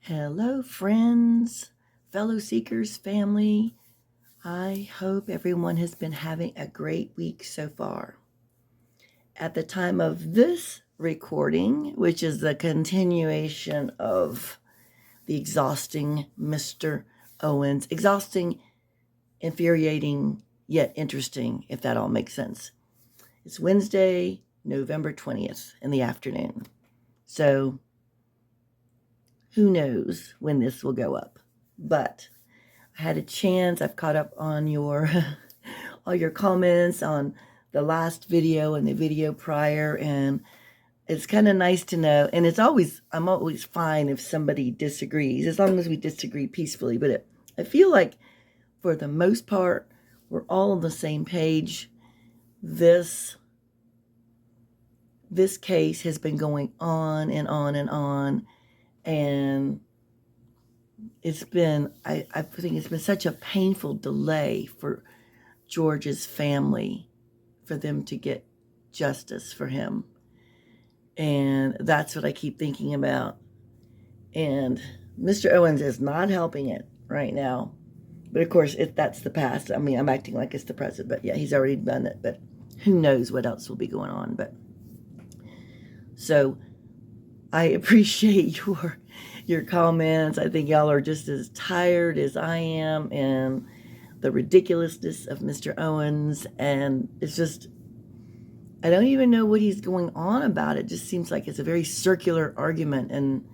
Hello, friends, fellow seekers, family. I hope everyone has been having a great week so far. At the time of this recording, which is the continuation of the exhausting Mr. Owens, exhausting, infuriating, yet interesting, if that all makes sense. It's Wednesday, November 20th in the afternoon. So who knows when this will go up, but I had a chance. I've caught up on your all your comments on the last video and the video prior, and it's kind of nice to know. And I'm always fine if somebody disagrees, as long as we disagree peacefully. But I feel like for the most part, we're all on the same page. This case has been going on and on and on. And it's been, I think it's been such a painful delay for George's family, for them to get justice for him. And that's what I keep thinking about. And Mr. Owens is not helping it right now. But of course, that's the past. I mean, I'm acting like it's the present, but yeah, he's already done it. But who knows what else will be going on. But so I appreciate your comments. I think y'all are just as tired as I am, and the ridiculousness of Mr. Owens, and it's just, I don't even know what he's going on about. It just seems like it's a very circular argument, and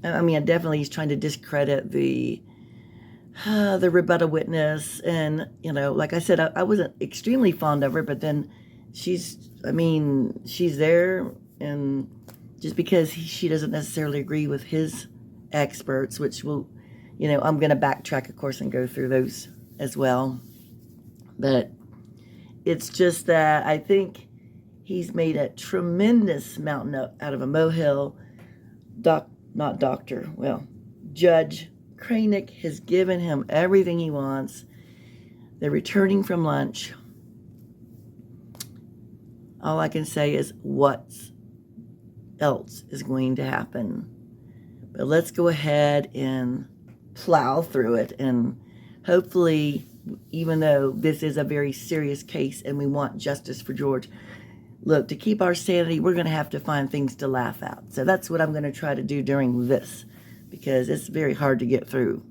definitely he's trying to discredit the rebuttal witness, and like I said, I wasn't extremely fond of her, but then she's there, and just because she doesn't necessarily agree with his experts, which will, I'm going to backtrack, of course, and go through those as well. But it's just that I think he's made a tremendous mountain out of a molehill. Judge Kraynick has given him everything he wants. They're returning from lunch. All I can say is what else is going to happen. But let's go ahead and plow through it. And hopefully, even though this is a very serious case and we want justice for George, look, to keep our sanity, we're going to have to find things to laugh at. So that's what I'm going to try to do during this, because it's very hard to get through.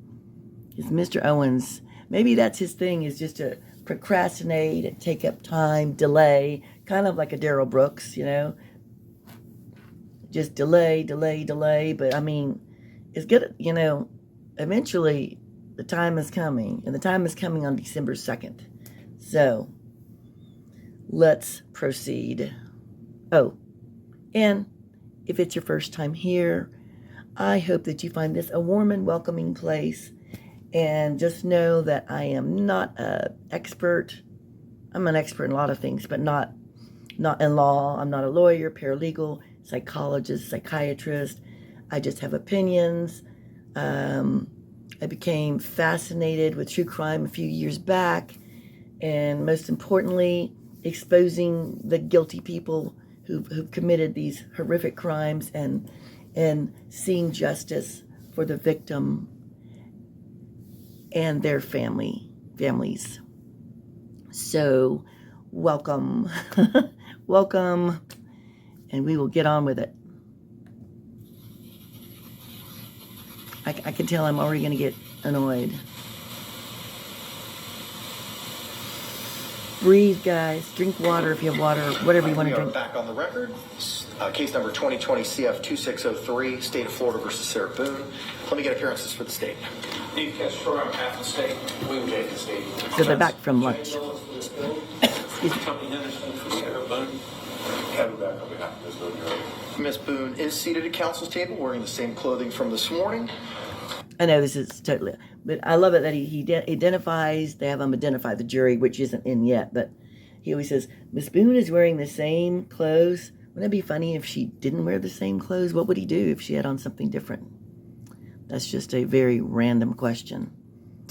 It's Mr. Owens. Maybe that's his thing, is just to procrastinate and take up time, delay, kind of like a Daryl Brooks, just delay. But I mean, it's good, eventually the time is coming, and the time is coming on December 2nd. So let's proceed. Oh, and if it's your first time here, I hope that you find this a warm and welcoming place. And just know that I am not an expert. I'm an expert in a lot of things, but not in law. I'm not a lawyer, paralegal, psychologist, psychiatrist. I just have opinions. I became fascinated with true crime a few years back, and most importantly, exposing the guilty people who've committed these horrific crimes, and seeing justice for the victim and their families. So, welcome, welcome, and we will get on with it. I can tell I'm already going to get annoyed. Breathe, guys. Drink water if you have water, whatever you want to drink. Back on the record. Case number 2020 CF 2603, State of Florida versus Sarah Boone. Let me get appearances for the state. Steve Castro on behalf of the state. William J. the state. So they're back from lunch. Excuse me. Tony Henderson for Sarah Boone. Kevin back on behalf of Ms. Boone. Ms. Boone is seated at counsel's table wearing the same clothing from this morning. I know this is totally, but I love it that he identifies, they have him identify the jury, which isn't in yet, but he always says, Miss Boone is wearing the same clothes. Wouldn't it be funny if she didn't wear the same clothes? What would he do if she had on something different? That's just a very random question.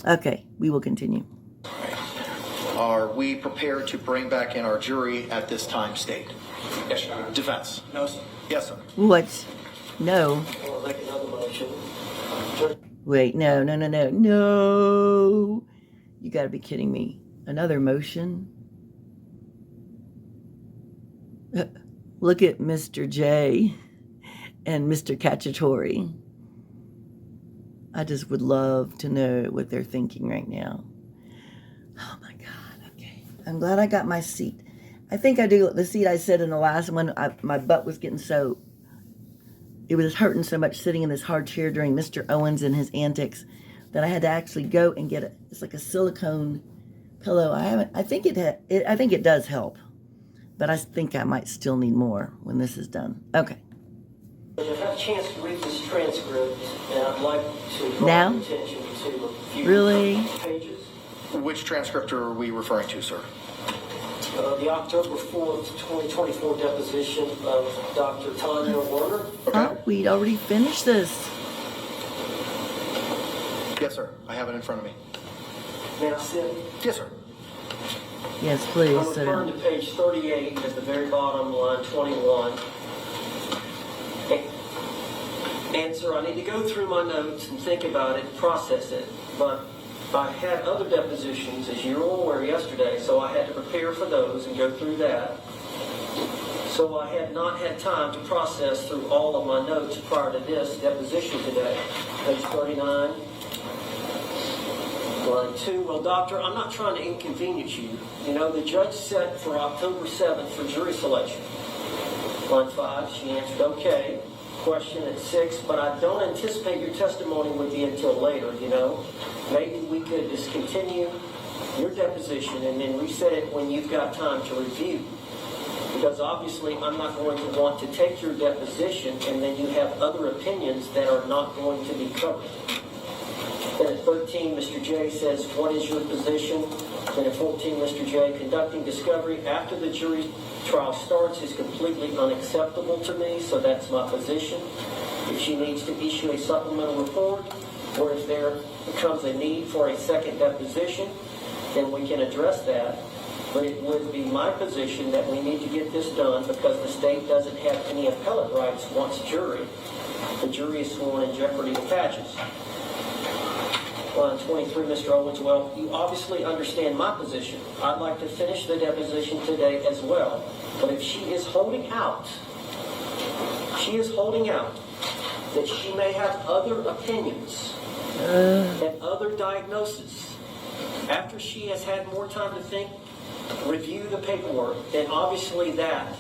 Okay, we will continue. Are we prepared to bring back in our jury at this time, state? Yes, Your Honor. Defense? No, sir. Yes, sir. What? No. I'll make another motion. Wait, no. No. You got to be kidding me. Another motion? Look at Mr. J and Mr. Cacciatore. I just would love to know what they're thinking right now. Oh my God, okay. I'm glad I got my seat. I think I do the seat I said in the last one. My butt was getting so, it was hurting so much sitting in this hard chair during Mr. Owens and his antics that I had to actually go and get it's like a silicone pillow. I think it does help, but I think I might still need more when this is done. Okay. I've had a chance to read this transcript, and I'd like to draw Now? your attention to a few Really? pages. Which transcript are we referring to, sir? The October 4th, 2024 deposition of Dr. Tanya Werner. Oh, we'd already finished this. Yes, sir. I have it in front of me. May I sit? Yes, sir. Yes, please. I'm sit referring down. to page 38 at the very bottom, line 21. Answer, I need to go through my notes and think about it, process it. But I had other depositions, as you were aware, yesterday, so I had to prepare for those and go through that. So I had not had time to process through all of my notes prior to this deposition today. Page 39. Line 2, well, doctor, I'm not trying to inconvenience you. You know, the judge set for October 7th for jury selection. Line 5, she answered, okay. Question at 6, but I don't anticipate your testimony with you until later, you know. Maybe we could discontinue your deposition and then reset it when you've got time to review. Because obviously I'm not going to want to take your deposition and then you have other opinions that are not going to be covered. Then at 13, Mr. J says, what is your position? Then at 14, Mr. J, conducting discovery after the jury trial starts is completely unacceptable to me, so that's my position. If she needs to issue a supplemental report, or if there becomes a need for a second deposition, then we can address that. But it would be my position that we need to get this done because the state doesn't have any appellate rights once the jury is sworn in jeopardy of patches. Line 23, Mr. Owens, well, you obviously understand my position. I'd like to finish the deposition today as well. But if she is holding out that she may have other opinions and other diagnoses after she has had more time to think, review the paperwork, then obviously that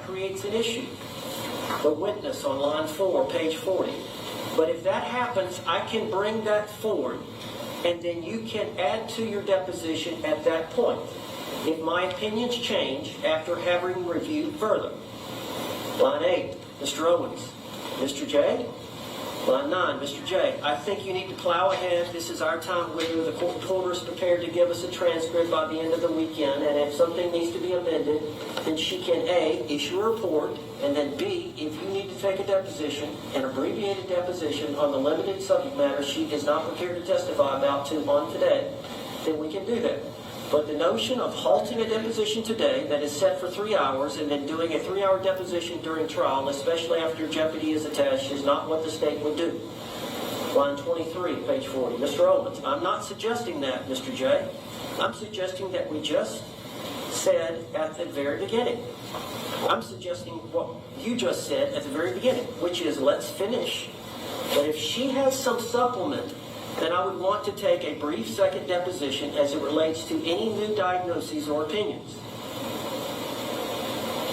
creates an issue. The witness on line 4, page 40. But if that happens, I can bring that forward, and then you can add to your deposition at that point. If my opinions change after having reviewed further. Line 8, Mr. Owens. Mr. J? Line 9, Mr. J, I think you need to plow ahead. This is our time where the court reporter is prepared to give us a transcript by the end of the weekend, and if something needs to be amended, then she can A, issue a report, and then B, if you need to take a deposition, an abbreviated deposition on the limited subject matter she is not prepared to testify about on today, then we can do that. But the notion of halting a deposition today that is set for 3 hours and then doing a 3-hour deposition during trial, especially after jeopardy is attached, is not what the state would do. Line 23, page 40. Mr. Owens, I'm not suggesting that, Mr. J. I'm suggesting that we just said at the very beginning. I'm suggesting what you just said at the very beginning, which is let's finish. But if she has some supplement, then I would want to take a brief second deposition as it relates to any new diagnoses or opinions.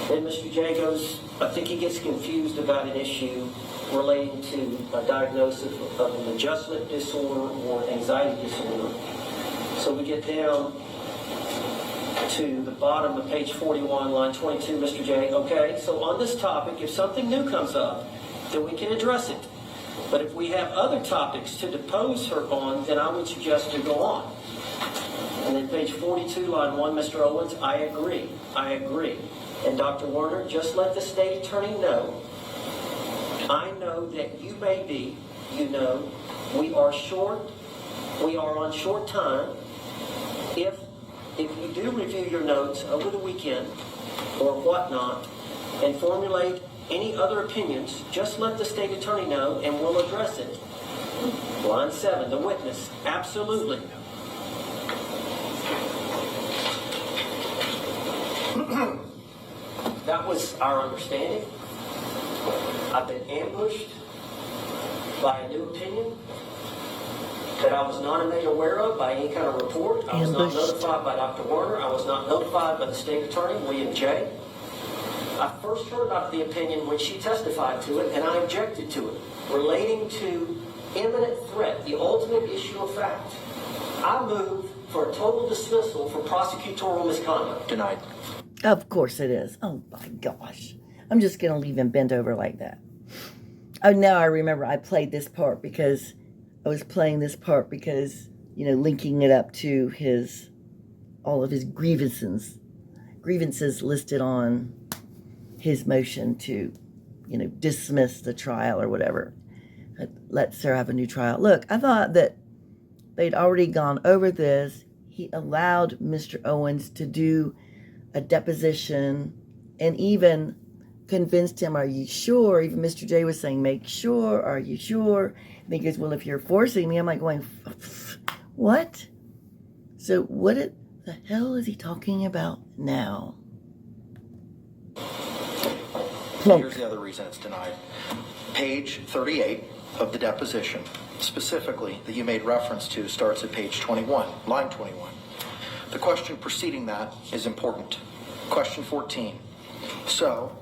Then Mr. J goes, I think he gets confused about an issue relating to a diagnosis of an adjustment disorder or anxiety disorder. So we get down to the bottom of page 41, line 22, Mr. J. Okay, so on this topic, if something new comes up, then we can address it. But if we have other topics to depose her on, then I would suggest to go on. And then page 42, line 1, Mr. Owens, I agree. And Dr. Werner, just let the state attorney know. I know that you may be, we are on short time. If you do review your notes over the weekend or whatnot and formulate any other opinions, just let the state attorney know and we'll address it. Line 7, the witness, absolutely. That was our understanding. I've been ambushed by a new opinion that I was not made aware of by any kind of report. I was not notified by Dr. Warner. I was not notified by the state attorney, William J. I first heard about the opinion when she testified to it, and I objected to it, relating to imminent threat, the ultimate issue of fact. I moved for a total dismissal for prosecutorial misconduct. Denied. Of course it is. Oh my gosh. I'm just going to leave him bent over like that. Oh, now I remember I played this part because I was playing this part because, linking it up to all of his grievances listed on his motion to, dismiss the trial or whatever. Let Sarah have a new trial. Look, I thought that they'd already gone over this. He allowed Mr. Owens to do a deposition and even convinced him, are you sure? Even Mr. J was saying, make sure, are you sure? And he goes, well, if you're forcing me, I'm like going, what? So what the hell is he talking about now? Here's the other reason it's denied. Page 38 of the deposition, specifically that you made reference to, starts at page 21, line 21. The question preceding that is important. Question 14. So,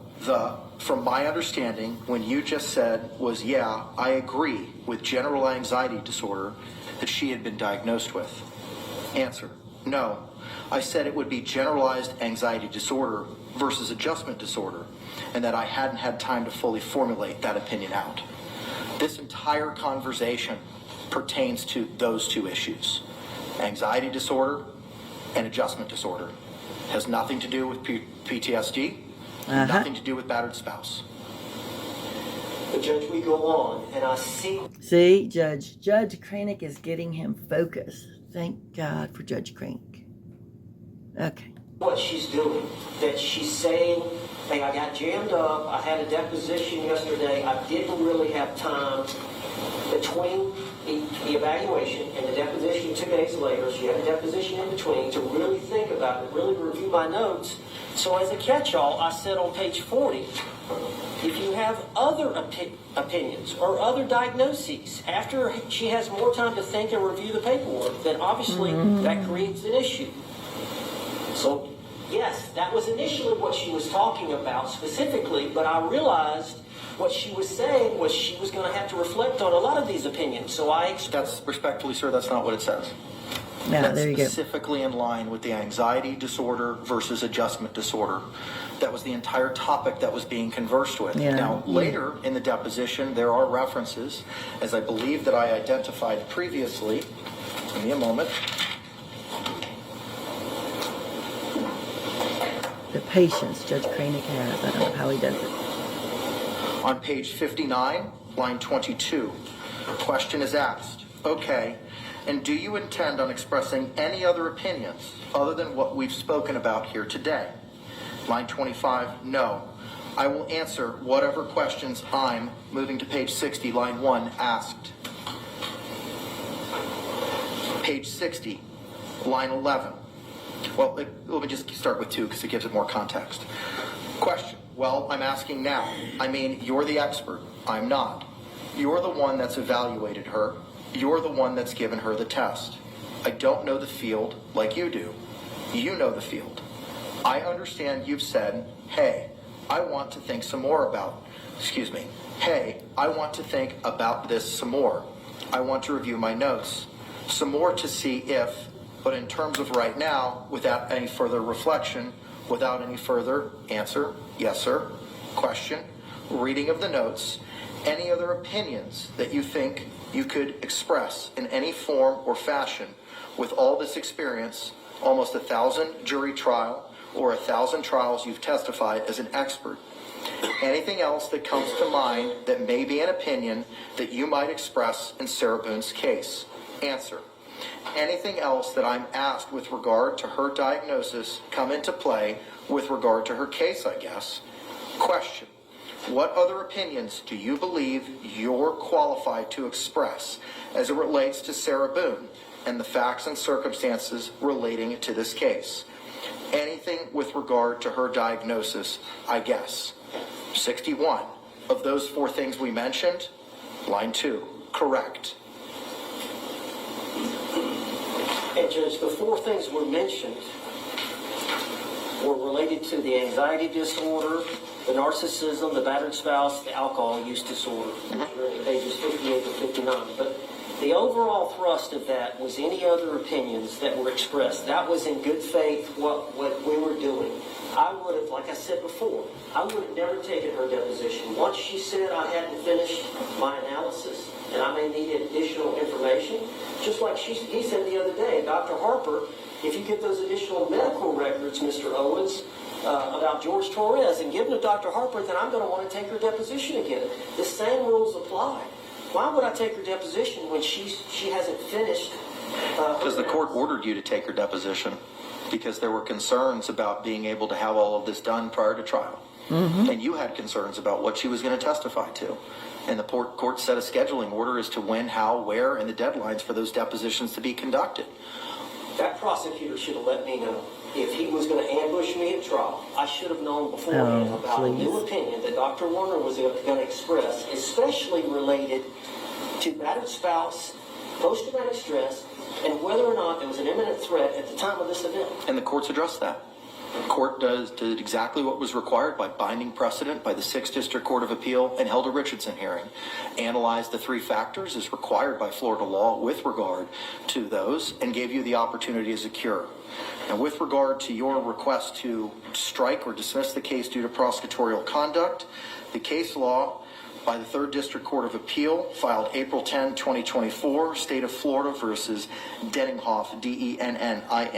from my understanding, when you just said was, yeah, I agree with general anxiety disorder that she had been diagnosed with. Answer, no. I said it would be generalized anxiety disorder versus adjustment disorder, and that I hadn't had time to fully formulate that opinion out. This entire conversation pertains to those two issues, anxiety disorder and adjustment disorder. It has nothing to do with PTSD, nothing to do with battered spouse. But Judge, we go on, and I see... See, Judge Kraynick is getting him focused. Thank God for Judge Kraynick. Okay. What she's doing, that she's saying, hey, I got jammed up, I had a deposition yesterday, I didn't really have time between the evaluation and the deposition 2 days later. She had a deposition in between to really think about it, really review my notes. So as a catch-all, I said on page 40, if you have other opinions or other diagnoses after she has more time to think and review the paperwork, then obviously that creates an issue. So yes, that was initially what she was talking about specifically, but I realized what she was saying was she was going to have to reflect on a lot of these opinions. So That's respectfully, sir, that's not what it says. Yeah, That's there you go. specifically in line with the anxiety disorder versus adjustment disorder. That was the entire topic that was being conversed with. Yeah. Now, later in the deposition, there are references, as I believe that I identified previously. Give me a moment. The patience Judge Kraynick has. I don't know how he does it. On page 59, line 22, question is asked, okay, and do you intend on expressing any other opinions other than what we've spoken about here today? Line 25, no. I will answer whatever questions I'm, moving to page 60, line 1, asked. Page 60, line 11. Well, let me just start with 2 because it gives it more context. Question. Well, I'm asking now. I mean, you're the expert. I'm not. You're the one that's evaluated her. You're the one that's given her the test. I don't know the field like you do. You know the field. I understand you've said, hey, I want to think some more about, hey, I want to think about this some more. I want to review my notes. Some more to see if, but in terms of right now, without any further reflection, without any further answer, yes, sir, question, reading of the notes, any other opinions that you think you could express in any form or fashion with all this experience, almost 1,000 jury trial or 1,000 trials you've testified as an expert. Anything else that comes to mind that may be an opinion that you might express in Sarah Boone's case? Answer. Anything else that I'm asked with regard to her diagnosis come into play with regard to her case, I guess? Question. what other opinions do you believe you're qualified to express as it relates to Sarah Boone and the facts and circumstances relating to this case? Anything with regard to her diagnosis, I guess. 61. Of those 4 things we mentioned, line 2, correct. And Judge, the 4 things were mentioned were related to the anxiety disorder, the narcissism, the battered spouse, the alcohol use disorder, which are in pages 58 to 59. But the overall thrust of that was any other opinions that were expressed. That was in good faith what we were doing. I would have, like I said before, I would have never taken her deposition. Once she said I hadn't finished my analysis and I may need additional information, just like he said the other day, Dr. Harper, if you get those additional medical records, Mr. Owens, about George Torres and give them to Dr. Harper, then I'm going to want to take her deposition again. The same rules apply. Why would I take her deposition when she hasn't finished? Because the court ordered you to take her deposition because there were concerns about being able to have all of this done prior to trial. Mm-hmm. And you had concerns about what she was going to testify to. And the court set a scheduling order as to when, how, where, and the deadlines for those depositions to be conducted. That prosecutor should have let me know. If he was going to ambush me at trial, I should have known beforehand about a new opinion that Dr. Warner was going to express, especially related to battered spouse, post-traumatic stress, and whether or not there was an imminent threat at the time of this event. And the court's addressed that. The court did exactly what was required by binding precedent by the 6th District Court of Appeal and held a Richardson hearing. Analyzed the 3 factors as required by Florida law with regard to those and gave you the opportunity as a cure. And with regard to your request to strike or dismiss the case due to prosecutorial conduct, the case law by the 3rd District Court of Appeal filed April 10, 2024, State of Florida versus Denninghoff, Denninghoff,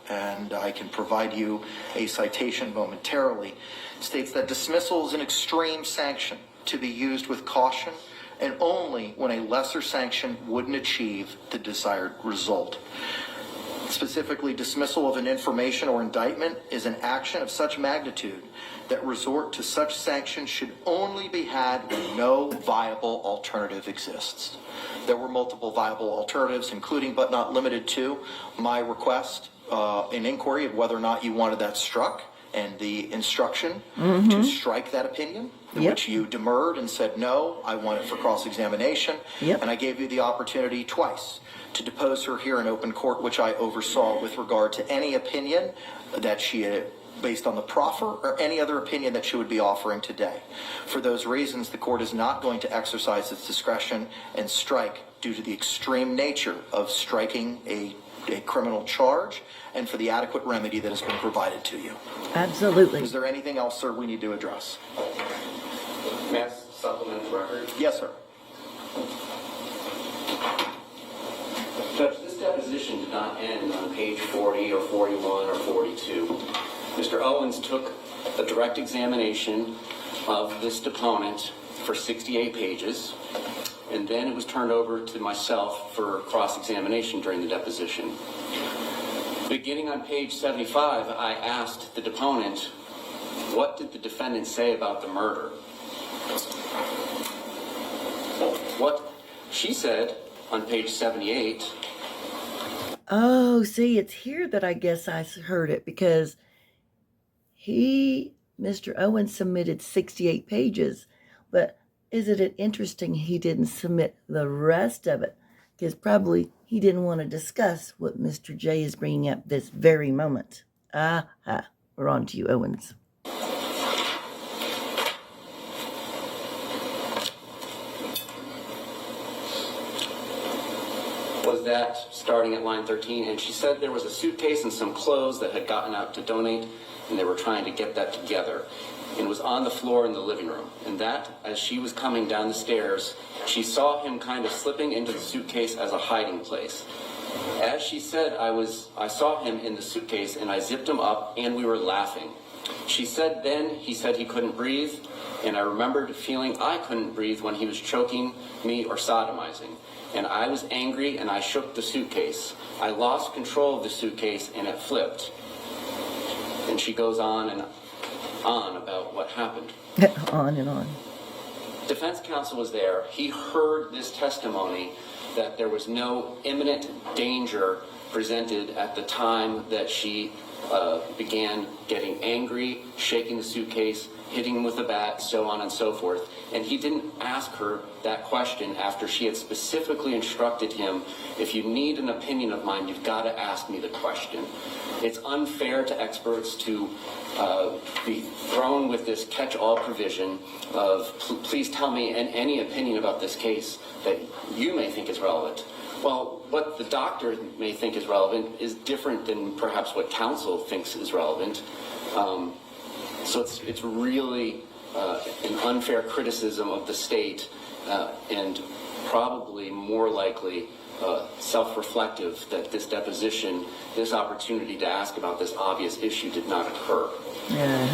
and I can provide you a citation momentarily, states that dismissal is an extreme sanction to be used with caution and only when a lesser sanction wouldn't achieve the desired result. Specifically, dismissal of an information or indictment is an action of such magnitude that resort to such sanction should only be had when no viable alternative exists. There were multiple viable alternatives, including but not limited to my request, an inquiry of whether or not you wanted that struck, and the instruction to strike that opinion, which you demurred and said, no, I want it for cross-examination. And I gave you the opportunity twice to depose her here in open court, which I oversaw with regard to any opinion that she had based on the proffer or any other opinion that she would be offering today. For those reasons, the court is not going to exercise its discretion and strike due to the extreme nature of striking a criminal charge and for the adequate remedy that has been provided to you. Absolutely. Is there anything else, sir, we need to address? May I supplement the record? Yes, sir. Judge, this deposition did not end on page 40 or 41 or 42. Mr. Owens took a direct examination of this deponent for 68 pages, and then it was turned over to myself for cross-examination during the deposition. Beginning on page 75, I asked the deponent, what did the defendant say about the murder? What she said on page 78. Oh, see, it's here that I guess I heard it because Mr. Owens submitted 68 pages, but isn't it interesting he didn't submit the rest of it? Because probably he didn't want to discuss what Mr. J is bringing up this very moment. We're on to you, Owens. Was that starting at line 13, and she said there was a suitcase and some clothes that had gotten out to donate, and they were trying to get that together. And it was on the floor in the living room. And that, as she was coming down the stairs, she saw him kind of slipping into the suitcase as a hiding place. As she said, I saw him in the suitcase, and I zipped him up, and we were laughing. She said then he said he couldn't breathe, and I remembered feeling I couldn't breathe when he was choking me or sodomizing. And I was angry, and I shook the suitcase. I lost control of the suitcase, and it flipped. And she goes on, and on about what happened. On and on. Defense counsel was there. He heard this testimony that there was no imminent danger presented at the time that she began getting angry, shaking the suitcase, hitting him with a bat, so on and so forth. And he didn't ask her that question after she had specifically instructed him, if you need an opinion of mine, you've got to ask me the question. It's unfair to experts to be thrown with this catch-all provision of, please tell me any opinion about this case that you may think is relevant. Well, what the doctor may think is relevant is different than perhaps what counsel thinks is relevant. So it's really an unfair criticism of the state and probably more likely self-reflective that this deposition, this opportunity to ask about this obvious issue did not occur.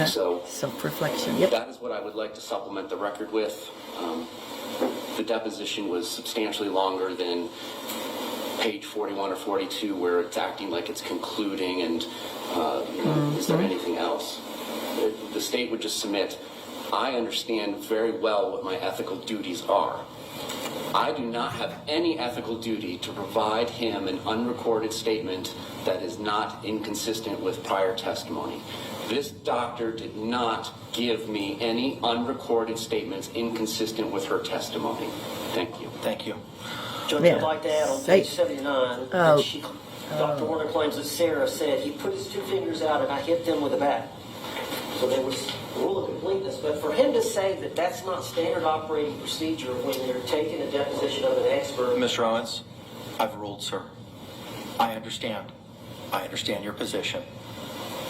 So self-reflection. Yep. That is what I would like to supplement the record with. The deposition was substantially longer than page 41 or 42, where it's acting like it's concluding and is there anything else? The state would just submit, I understand very well what my ethical duties are. I do not have any ethical duty to provide him an unrecorded statement that is not inconsistent with prior testimony. This doctor did not give me any unrecorded statements inconsistent with her testimony. Thank you. Thank you. Judge, Yeah. I'd like to add on Say- page 79 Oh. that Dr. Warner claims that Sarah said he put his two fingers out and I hit them with a bat. So there was a rule of completeness. But for him to say that that's not standard operating procedure when they're taking a deposition of an expert. Mr. Owens, I've ruled, sir. I understand. I understand your position.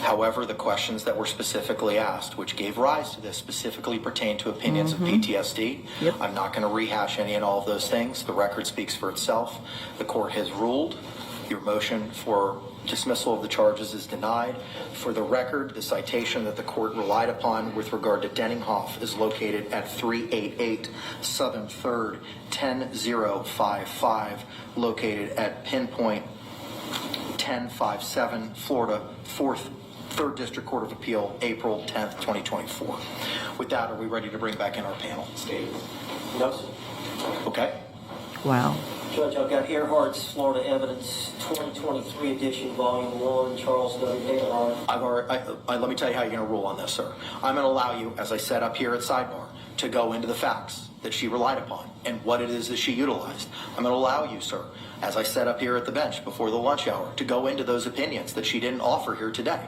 However, the questions that were specifically asked, which gave rise to this, specifically pertain to opinions of PTSD. Yep. I'm not going to rehash any and all of those things. The record speaks for itself. The court has ruled. Your motion for dismissal of the charges is denied. For the record, the citation that the court relied upon with regard to Denninghoff is located at 388 Southern 3rd, 10055, located at pinpoint 1057, Florida, 3rd District Court of Appeal, April 10th, 2024. With that, are we ready to bring back in our panel? No, sir. Okay. Wow. Judge, I've got Earhart's Florida Evidence 2023 edition, volume 1, Charles W. Earhart. Let me tell you how you're going to rule on this, sir. I'm going to allow you, as I said up here at sidebar, to go into the facts that she relied upon and what it is that she utilized. I'm going to allow you, sir, as I said up here at the bench before the lunch hour, to go into those opinions that she didn't offer here today.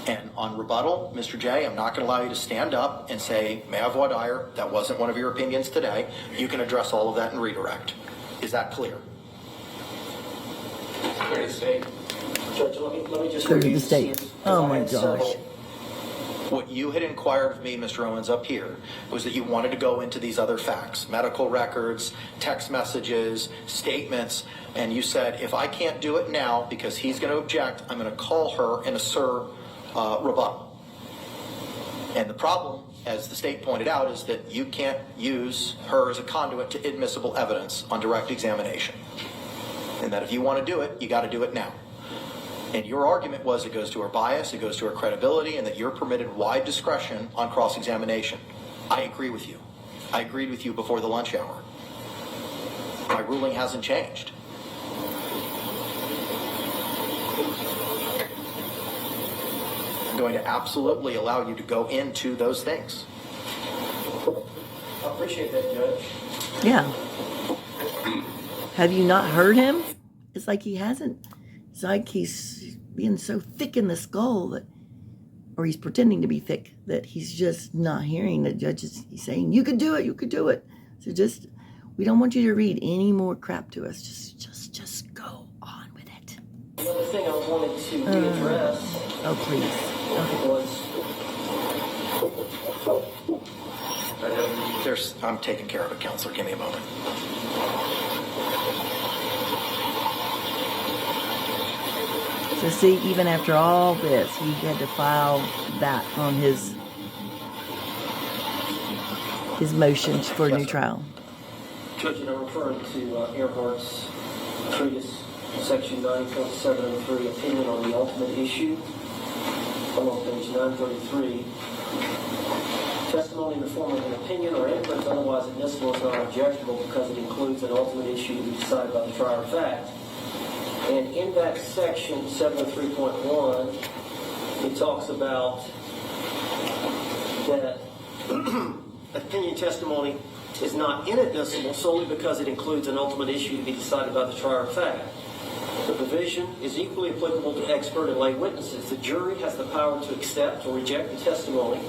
And on rebuttal, Mr. J, I'm not going to allow you to stand up and say, may I voir dire, that wasn't one of your opinions today. You can address all of that and redirect. Is that clear? Clear to state. Judge, let me just Clear to review the state. because Oh I my had gosh. several. What you had inquired of me, Mr. Owens, up here, was that you wanted to go into these other facts, medical records, text messages, statements, and you said, if I can't do it now because he's going to object, I'm going to call her and assert rebuttal. And the problem, as the state pointed out, is that you can't use her as a conduit to admissible evidence on direct examination. And that if you want to do it, you got to do it now. And your argument was it goes to her bias, it goes to her credibility, and that you're permitted wide discretion on cross-examination. I agree with you. I agreed with you before the lunch hour. My ruling hasn't changed. I'm going to absolutely allow you to go into those things. I appreciate that, Judge. Yeah. Have you not heard him? It's like he hasn't. It's like he's being so thick in the skull that, or he's pretending to be thick, that he's just not hearing the judges. He's saying, you could do it, you could do it. So just, we don't want you to read any more crap to us. Just go on with it. The other thing I wanted to readdress Oh, please. was I'm taking care of it, Counselor. Give me a moment. So see, even after all this, he had to file that on his motions for a new trial. Judge, and I'm referring to Earhart's treatise, section 9.703, opinion on the ultimate issue. I'm on page 933. Testimony in the form of an opinion or inference otherwise admissible is not objectionable because it includes an ultimate issue to be decided by the trier of fact. And in that section, 703.1, it talks about that opinion testimony is not inadmissible solely because it includes an ultimate issue to be decided by the trier of fact. The provision is equally applicable to expert and lay witnesses. The jury has the power to accept or reject the testimony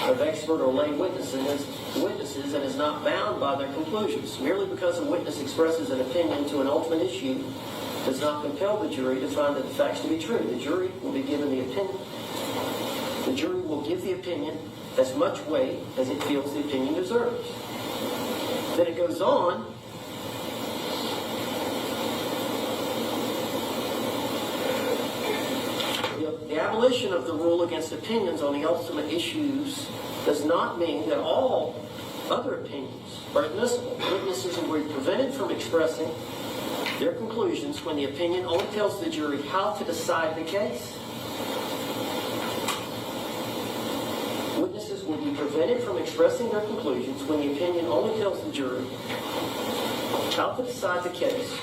of expert or lay witnesses and is not bound by their conclusions. Merely because a witness expresses an opinion to an ultimate issue does not compel the jury to find that the facts to be true. The jury will be given the opinion. The jury will give the opinion as much weight as it feels the opinion deserves. Then it goes on. The abolition of the rule against opinions on the ultimate issues does not mean that all other opinions are admissible. Witnesses will be prevented from expressing their conclusions when the opinion only tells the jury how to decide the case. Witnesses will be prevented from expressing their conclusions when the opinion only tells the jury how to decide the case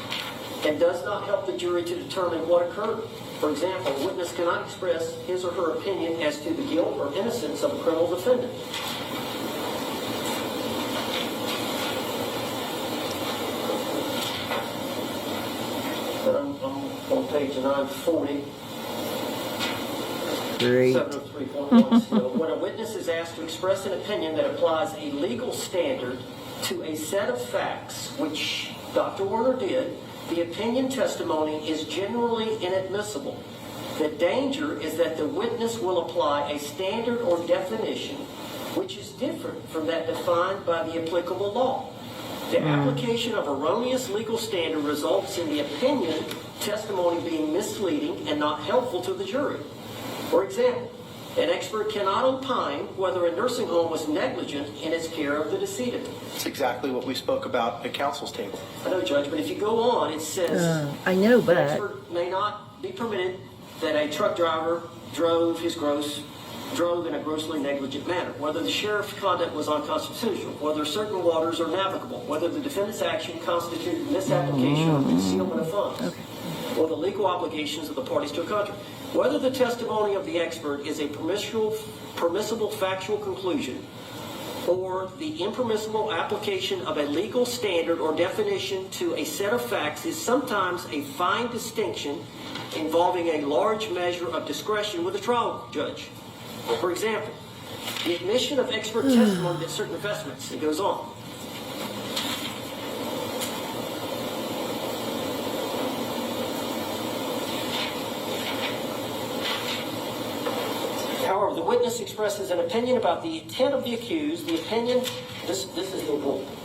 and does not help the jury to determine what occurred. For example, a witness cannot express his or her opinion as to the guilt or innocence of a criminal defendant. I'm on page 940. Great. 703.1 still. When a witness is asked to express an opinion that applies a legal standard to a set of facts, which Dr. Werner did, the opinion testimony is generally inadmissible. The danger is that the witness will apply a standard or definition which is different from that defined by the applicable law. The application of erroneous legal standard results in the opinion testimony being misleading and not helpful to the jury. For example, an expert cannot opine whether a nursing home was negligent in its care of the decedent. That's exactly what we spoke about at counsel's table. I know, Judge, but if you go on, it says I know, an but expert may not be permitted that a truck driver drove in a grossly negligent manner, whether the sheriff's conduct was unconstitutional, whether certain waters are navigable, whether the defendant's action constituted misapplication or concealment of funds, or the legal obligations of the parties to a contract. Whether the testimony of the expert is a permissible factual conclusion or the impermissible application of a legal standard or definition to a set of facts is sometimes a fine distinction involving a large measure of discretion with a trial judge. For example, the admission of expert testimony that certain investments, it goes on. However, the witness expresses an opinion about the intent of the accused. The opinion, this is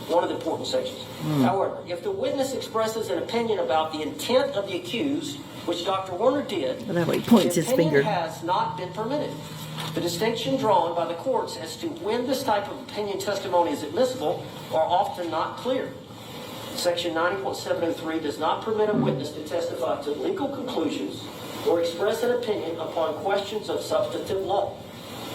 one of the important sections. However, if the witness expresses an opinion about the intent of the accused, which Dr. Werner did, that way he points the his opinion finger. has not been permitted. The distinction drawn by the courts as to when this type of opinion testimony is admissible are often not clear. Section 90.703 does not permit a witness to testify to legal conclusions or express an opinion upon questions of substantive law.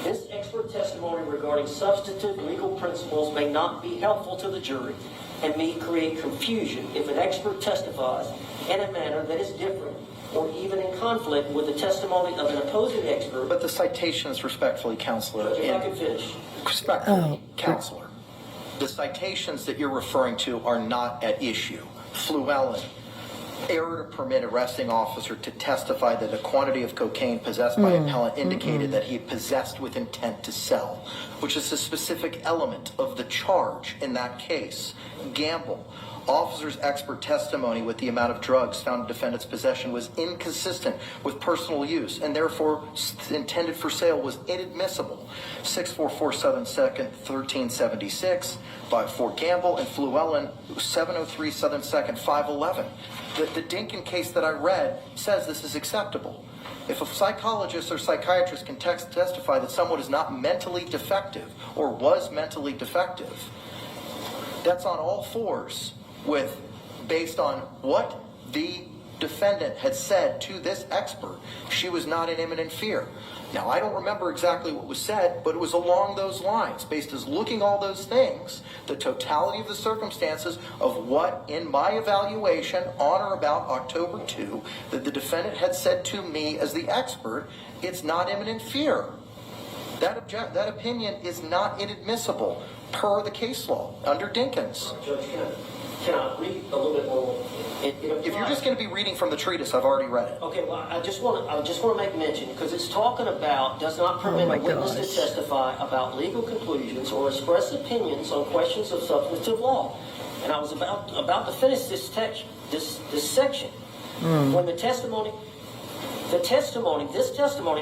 This expert testimony regarding substantive legal principles may not be helpful to the jury and may create confusion if an expert testifies in a manner that is different or even in conflict with the testimony of an opposing expert. But the citations, respectfully, Counselor, If I can finish. Respectfully, Counselor, the citations that you're referring to are not at issue. Fluellen, error to permit a arresting officer to testify that the quantity of cocaine possessed by appellant indicated that he possessed with intent to sell, which is a specific element of the charge in that case. Gamble, officer's expert testimony with the amount of drugs found in defendant's possession was inconsistent with personal use and therefore intended for sale was inadmissible. 644 2nd 1376 by Fort Gamble and Fluellen 703 2nd 511. The Dinkin case that I read says this is acceptable. If a psychologist or psychiatrist can testify that someone is not mentally defective or was mentally defective, that's on all fours with based on what the defendant had said to this expert. She was not in imminent fear. Now, I don't remember exactly what was said, but it was along those lines, based as looking all those things, the totality of the circumstances of what, in my evaluation, on or about October 2, that the defendant had said to me as the expert, it's not imminent fear. That opinion is not inadmissible per the case law under Dinkins. Judge, can I read a little bit more? If you're just going to be reading from the treatise, I've already read it. Okay, well, I just want to make mention, because it's talking about does not permit a witness to testify about legal conclusions or express opinions on questions of substantive law. And I was about to finish this section when this testimony,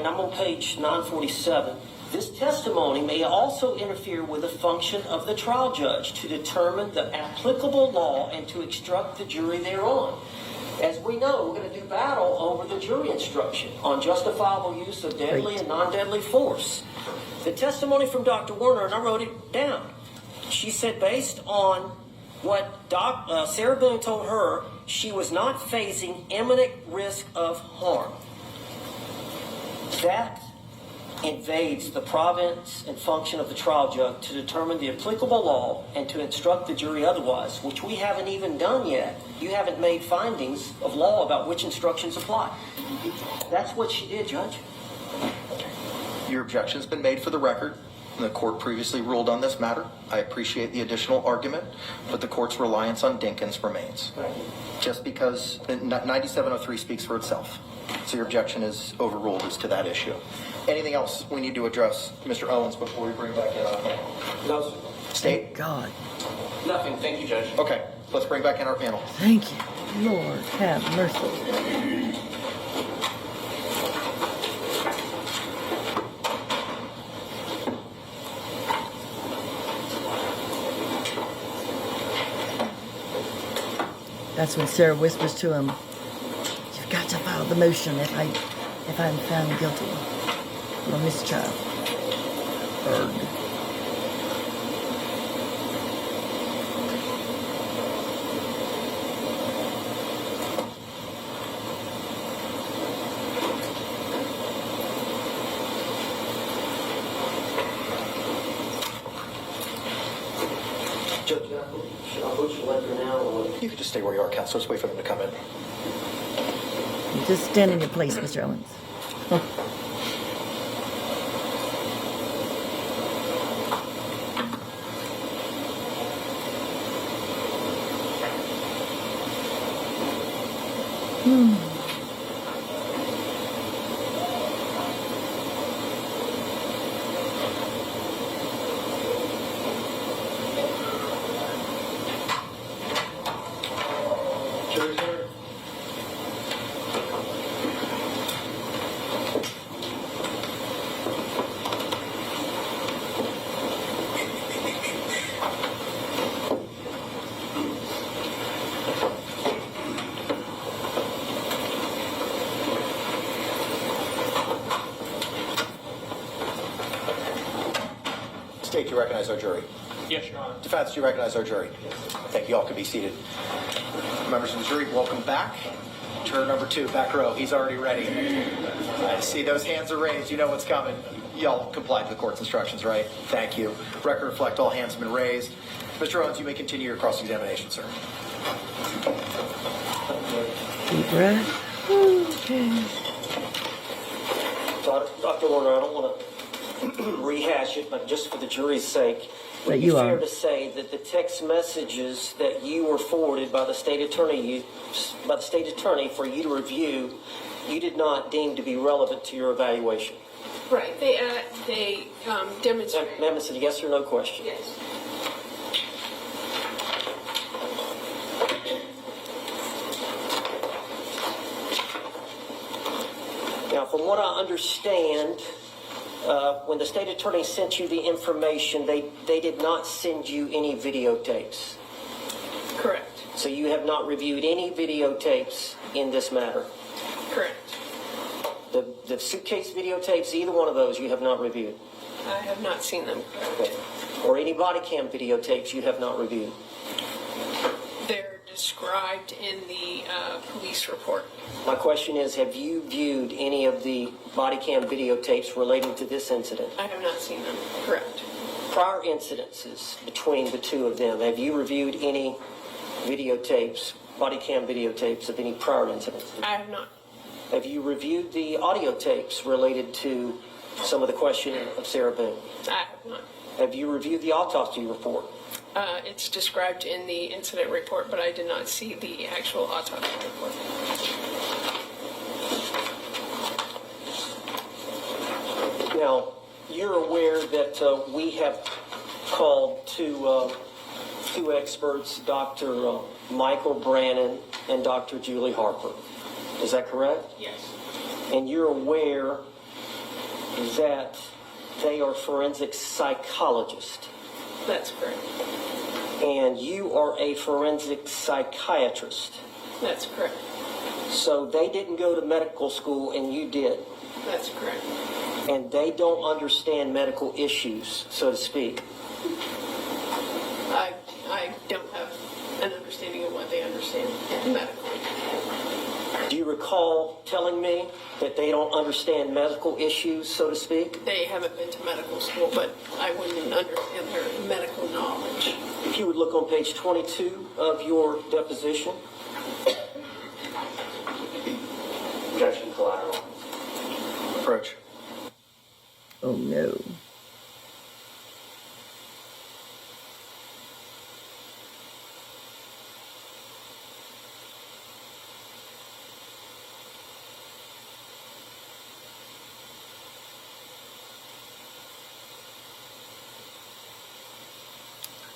and I'm on page 947. This testimony may also interfere with the function of the trial judge to determine the applicable law and to instruct the jury thereon. As we know, we're going to do battle over the jury instruction on justifiable use of deadly and non-deadly force. The testimony from Dr. Warner, and I wrote it down, she said based on what Sarah Boone told her, she was not facing imminent risk of harm. That invades the province and function of the trial judge to determine the applicable law and to instruct the jury otherwise, which we haven't even done yet. You haven't made findings of law about which instructions apply. That's what she did, Judge. Your objection's been made for the record. The court previously ruled on this matter. I appreciate the additional argument, but the court's reliance on Dinkins remains. Just because 9703 speaks for itself. So your objection is overruled as to that issue. Anything else we need to address, Mr. Owens, before we bring back in our panel? No, sir. State? God. Nothing. Thank you, Judge. Okay, let's bring back in our panel. Thank you. Lord, have mercy. That's when Sarah whispers to him, "You've got to file the motion if I'm found guilty or mistrial." Judge, should I put your letter now or what? You can just stay where you are, counsel. Let's wait for them to come in. You just stand in your place, Mr. Owens. State, do you recognize our jury? Yes, Your Honor. Defense, do you recognize our jury? Thank you. All can be seated. Members of the jury, welcome back. Juror number 2, back row. He's already ready. I see those hands are raised. You know what's coming. Y'all complied with the court's instructions, right? Thank you. Record reflect all hands have been raised. Mr. Owens, you may continue your cross-examination, sir. Deep breath. Okay. Dr. Warner, I don't want to rehash it, but just for the jury's sake, would it be fair to say that the text messages that you were forwarded by the state attorney for you to review, you did not deem to be relevant to your evaluation? Right. They demonstrate. Ma'am, it's a yes or no question. Yes. Now, from what I understand, when the state attorney sent you the information, they did not send you any videotapes. Correct. So you have not reviewed any videotapes in this matter. Correct. The suitcase videotapes, either one of those you have not reviewed. I have not seen them. Okay. Or any body cam videotapes you have not reviewed. They're described in the police report. My question is, have you viewed any of the body cam videotapes relating to this incident? I have not seen them. Correct. Prior incidences between the two of them, have you reviewed any videotapes, body cam videotapes of any prior incidents? I have not. Have you reviewed the audio tapes related to some of the questioning of Sarah Boone? I have not. Have you reviewed the autopsy report? It's described in the incident report, but I did not see the actual autopsy report. Now, you're aware that we have called two experts, Dr. Michael Brannon and Dr. Julie Harper. Is that correct? Yes. And you're aware that they are forensic psychologists. That's correct. And you are a forensic psychiatrist. That's correct. So they didn't go to medical school and you did. That's correct. And they don't understand medical issues, so to speak. I don't have an understanding of what they understand medically. Do you recall telling me that they don't understand medical issues, so to speak? They haven't been to medical school, but I wouldn't understand their medical knowledge. If you would look on page 22 of your deposition. Objection collateral. Approach. Oh no.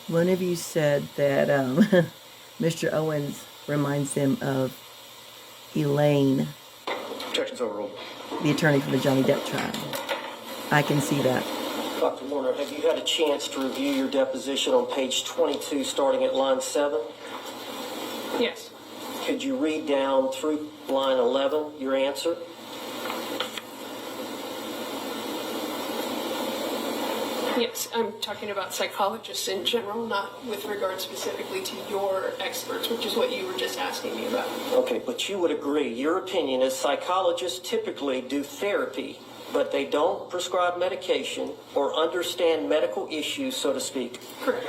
One of you said that Mr. Owens reminds him of Elaine, Objection's overruled. the attorney for the Johnny Depp trial. I can see that. Dr. Warner, have you had a chance to review your deposition on page 22, starting at line 7? Yes. Could you read down through line 11 your answer? Yes, I'm talking about psychologists in general, not with regard specifically to your experts, which is what you were just asking me about. Okay, but you would agree, your opinion is psychologists typically do therapy, but they don't prescribe medication or understand medical issues, so to speak. Correct.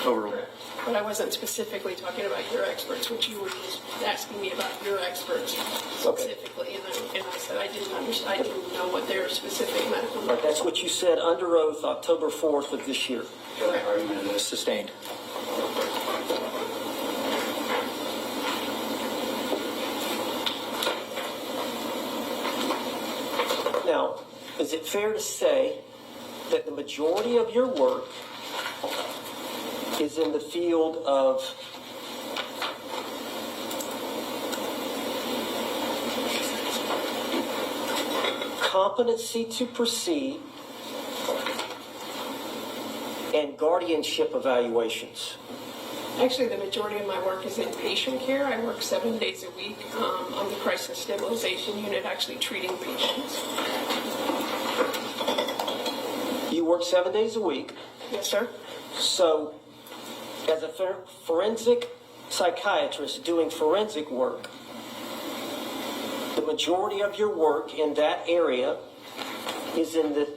Overruled. But I wasn't specifically talking about your experts, which you were just asking me about your experts specifically, and I said I didn't understand, I didn't know what their specific medical Right, that's what you said under oath October 4th of this year. Argument is sustained. Now, is it fair to say that the majority of your work is in the field of competency to proceed and guardianship evaluations? Actually, the majority of my work is in patient care. I work 7 days a week on the crisis stabilization unit, actually treating patients. You work 7 days a week. Yes, sir. So, as a forensic psychiatrist doing forensic work, the majority of your work in that area is in the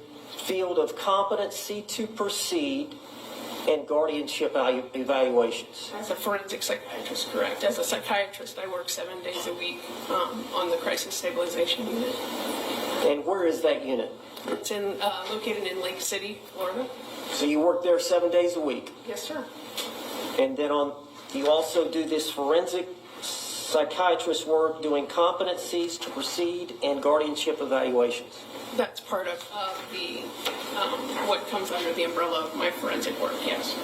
field of competency to proceed and guardianship evaluations. As a forensic psychiatrist, correct. As a psychiatrist, I work 7 days a week on the crisis stabilization unit. And where is that unit? It's located in Lake City, Florida. So you work there 7 days a week. Yes, sir. And then you also do this forensic psychiatrist work doing competencies to proceed and guardianship evaluations. That's part of the what comes under the umbrella of my forensic work. Yes.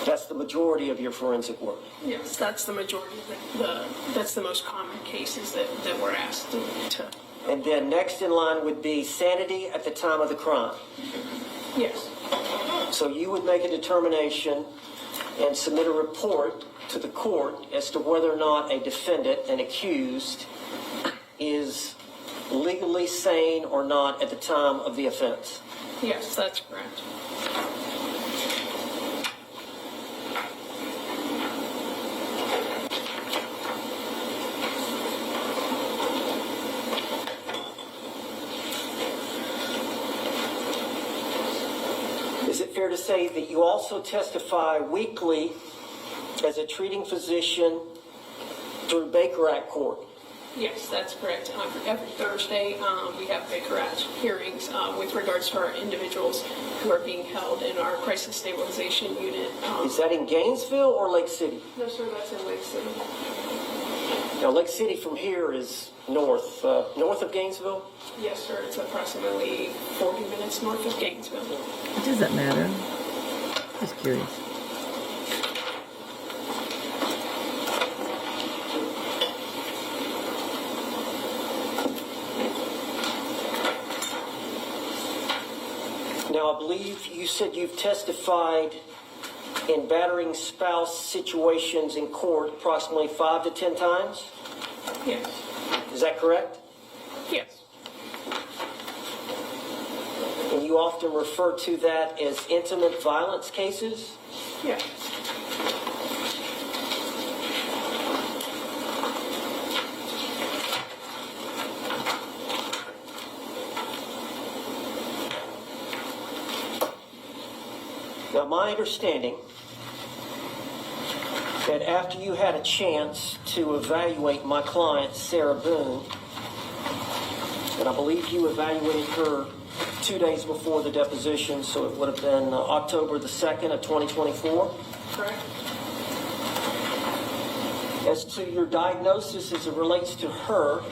That's the majority of your forensic work. Yes, that's the majority of that's the most common cases that we're asked to. And then next in line would be sanity at the time of the crime. Yes. So you would make a determination and submit a report to the court as to whether or not a defendant, an accused, is legally sane or not at the time of the offense. Yes, that's correct. fair to say that you also testify weekly as a treating physician through Baker Act Court? Yes, that's correct. Every Thursday, we have Baker Act hearings with regards to our individuals who are being held in our crisis stabilization unit. Is that in Gainesville or Lake City? No, sir, that's in Lake City. Now, Lake City from here is north of Gainesville? Yes, sir, it's approximately 40 minutes north of Gainesville. It doesn't matter. Just curious. Now, I believe you said you've testified in battering spouse situations in court approximately 5 to 10 times? Yes. Is that correct? Yes. And you often refer to that as intimate violence cases? Yes. Now, my understanding that after you had a chance to evaluate my client, Sarah Boone, and I believe you evaluated her 2 days before the deposition, so it would have been October the 2nd of 2024. Correct. As to your diagnosis as it relates to her,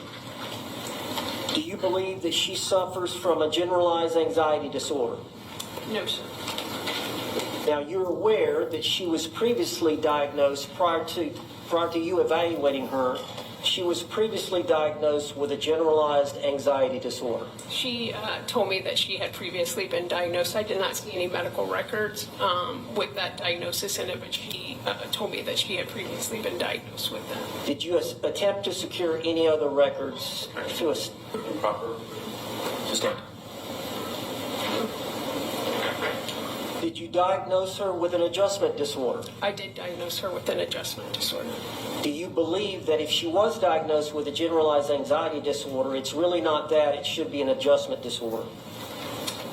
do you believe that she suffers from a generalized anxiety disorder? No, sir. Now, you're aware that she was previously diagnosed prior to you evaluating her. She was previously diagnosed with a generalized anxiety disorder. She told me that she had previously been diagnosed. I did not see any medical records with that diagnosis in it, but she told me that she had previously been diagnosed with that. Did you attempt to secure any other records to us? Proper. Just stand. Did you diagnose her with an adjustment disorder? I did diagnose her with an adjustment disorder. Do you believe that if she was diagnosed with a generalized anxiety disorder, it's really not that, it should be an adjustment disorder?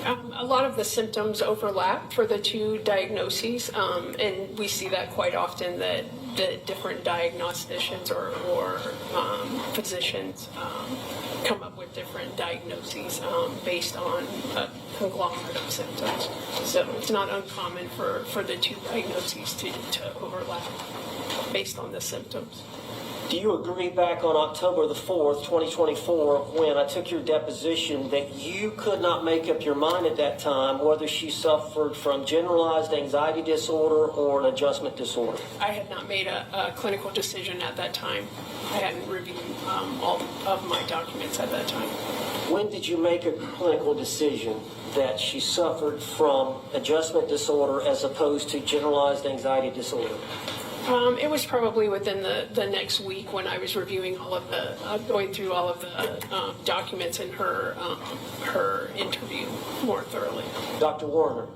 A lot of the symptoms overlap for the two diagnoses, and we see that quite often, that the different diagnosticians or physicians come up with different diagnoses based on a conglomerate of symptoms. So it's not uncommon for the two diagnoses to overlap based on the symptoms. Do you agree back on October the 4th, 2024, when I took your deposition, that you could not make up your mind at that time whether she suffered from generalized anxiety disorder or an adjustment disorder? I had not made a clinical decision at that time. I hadn't reviewed all of my documents at that time. When did you make a clinical decision that she suffered from adjustment disorder as opposed to generalized anxiety disorder? It was probably within the next week when I was reviewing all of the, going through all of the documents in her interview more thoroughly. Dr. Warner,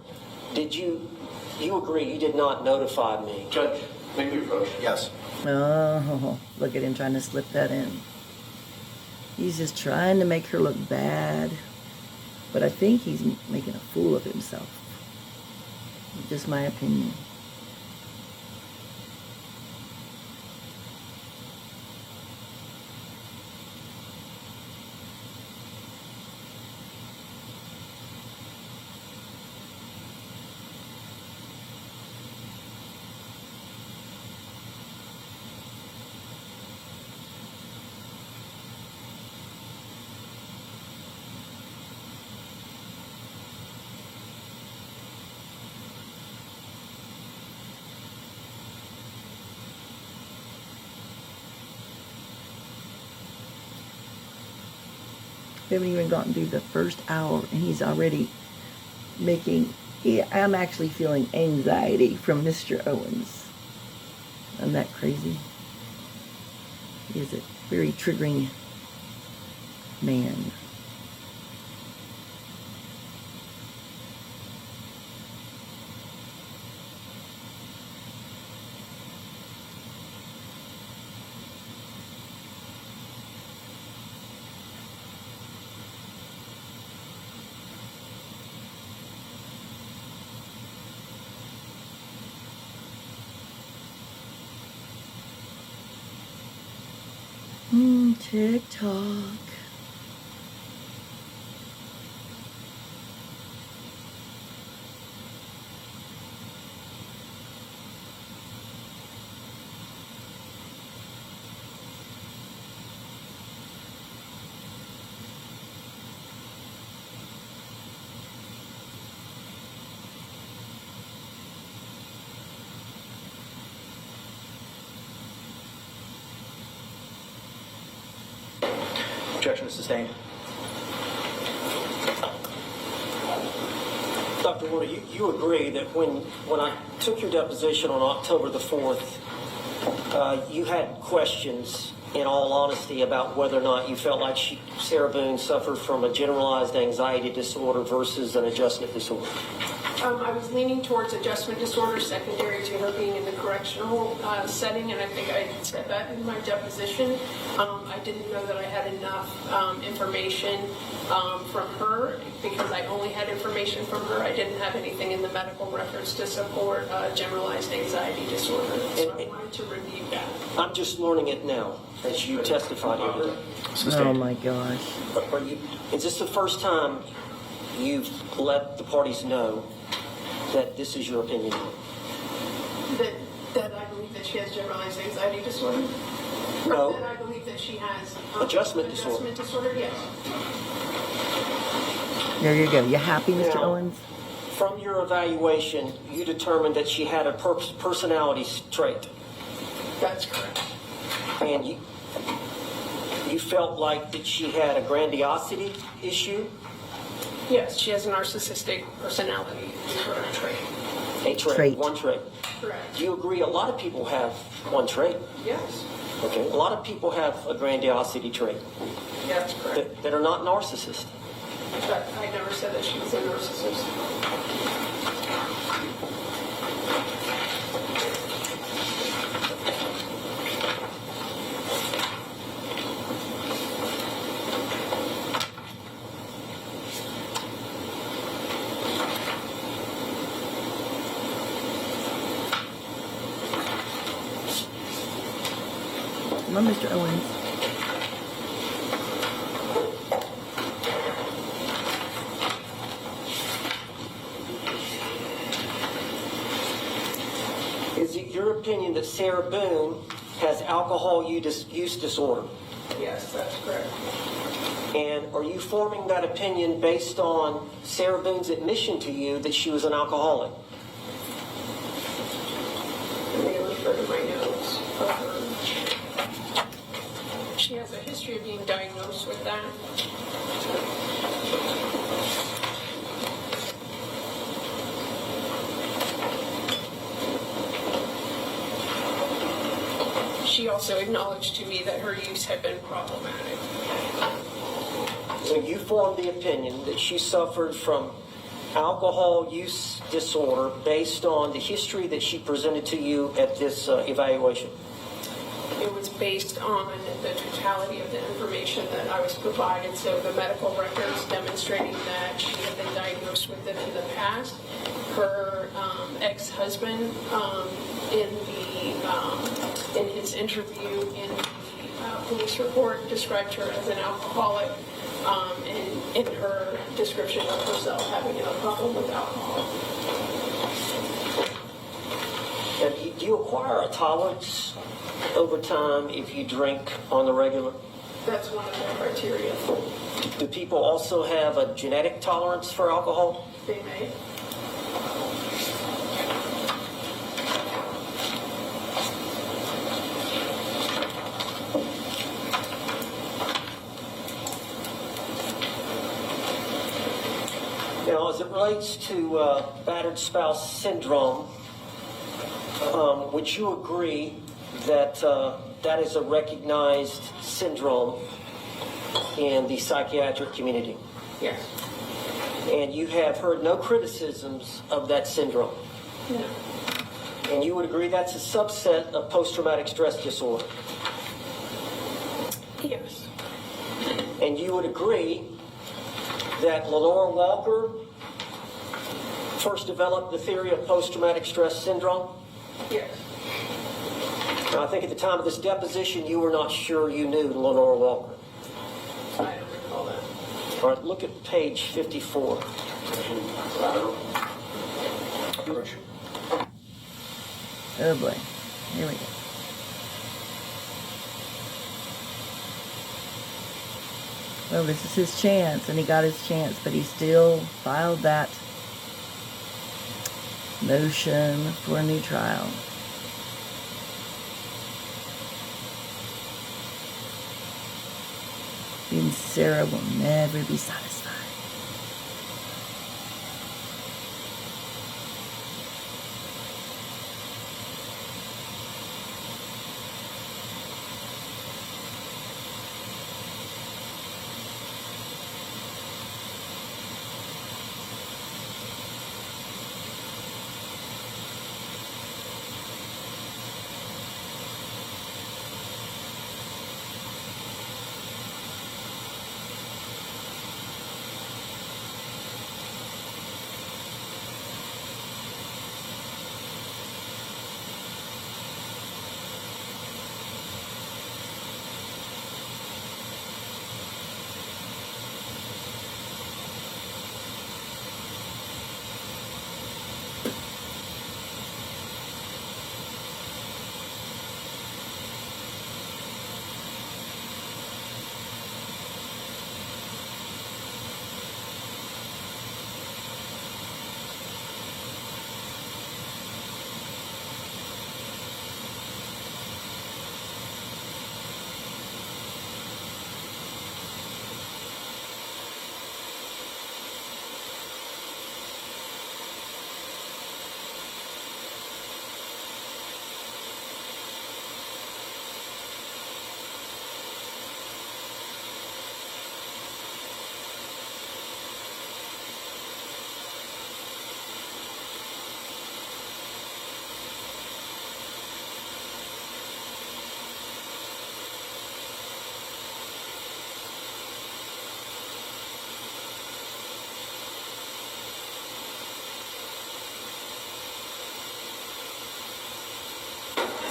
did you agree you did not notify me? Judge, may we approach? Yes. Oh, look at him trying to slip that in. He's just trying to make her look bad. But I think he's making a fool of himself. Just my opinion. We haven't even gotten through the first hour, and he's already making... I'm actually feeling anxiety from Mr. Owens. I'm that crazy. He is a very triggering man. TikTok. Objection is sustained. Dr. Warner, you agree that when I took your deposition on October the 4th, you had questions, in all honesty, about whether or not you felt like Sarah Boone suffered from a generalized anxiety disorder versus an adjustment disorder. I was leaning towards adjustment disorder secondary to her being in the correctional setting, and I think I said that in my deposition. I didn't know that I had enough information from her because I only had information from her. I didn't have anything in the medical records to support generalized anxiety disorder, so I wanted to review that. I'm just learning it now as you testified here today. Oh my gosh. Is this the first time you've let the parties know that this is your opinion? That I believe that she has generalized anxiety disorder? No. That I believe that she has Adjustment disorder. Adjustment disorder, yes. There you go. You happy, Mr. Now, Owens? From your evaluation, you determined that she had a personality trait, That's correct. and you felt like that she had a grandiosity issue, Yes, she has a narcissistic personality disorder trait. a Trait. one trait. Correct. Do you agree a lot of people have one trait? Yes. Okay. A lot of people have a grandiosity trait Yeah, that's correct. that are not narcissists. But I never said that she was a narcissist. Come on, Mr. Owens. Is it your opinion that Sarah Boone has alcohol use disorder? Yes, that's correct. And are you forming that opinion based on Sarah Boone's admission to you that she was an alcoholic? Let me refer to my notes of her. She has a history of being diagnosed with that. She also acknowledged to me that her use had been problematic. So you formed the opinion that she suffered from alcohol use disorder based on the history that she presented to you at this evaluation? It was based on the totality of the information that I was provided. So the medical records demonstrating that she had been diagnosed with it in the past. Her ex-husband, in his interview in the police report, described her as an alcoholic, and in her description of herself having a problem with alcohol. And do you acquire a tolerance over time if you drink on the regular? That's one of the criteria. Do people also have a genetic tolerance for alcohol? They may. Now, as it relates to battered spouse syndrome, would you agree that that is a recognized syndrome in the psychiatric community? Yes. And you have heard no criticisms of that syndrome? No. And you would agree that's a subset of post-traumatic stress disorder? Yes. And you would agree that Lenore Walker first developed the theory of post-traumatic stress syndrome? Yes. I think at the time of this deposition, you were not sure you knew Lenore Walker. I don't recall that. All right, look at page 54. Oh boy. Here we go. Well, this is his chance, and he got his chance, but he still filed that motion for a new trial. And Sarah will never be satisfied.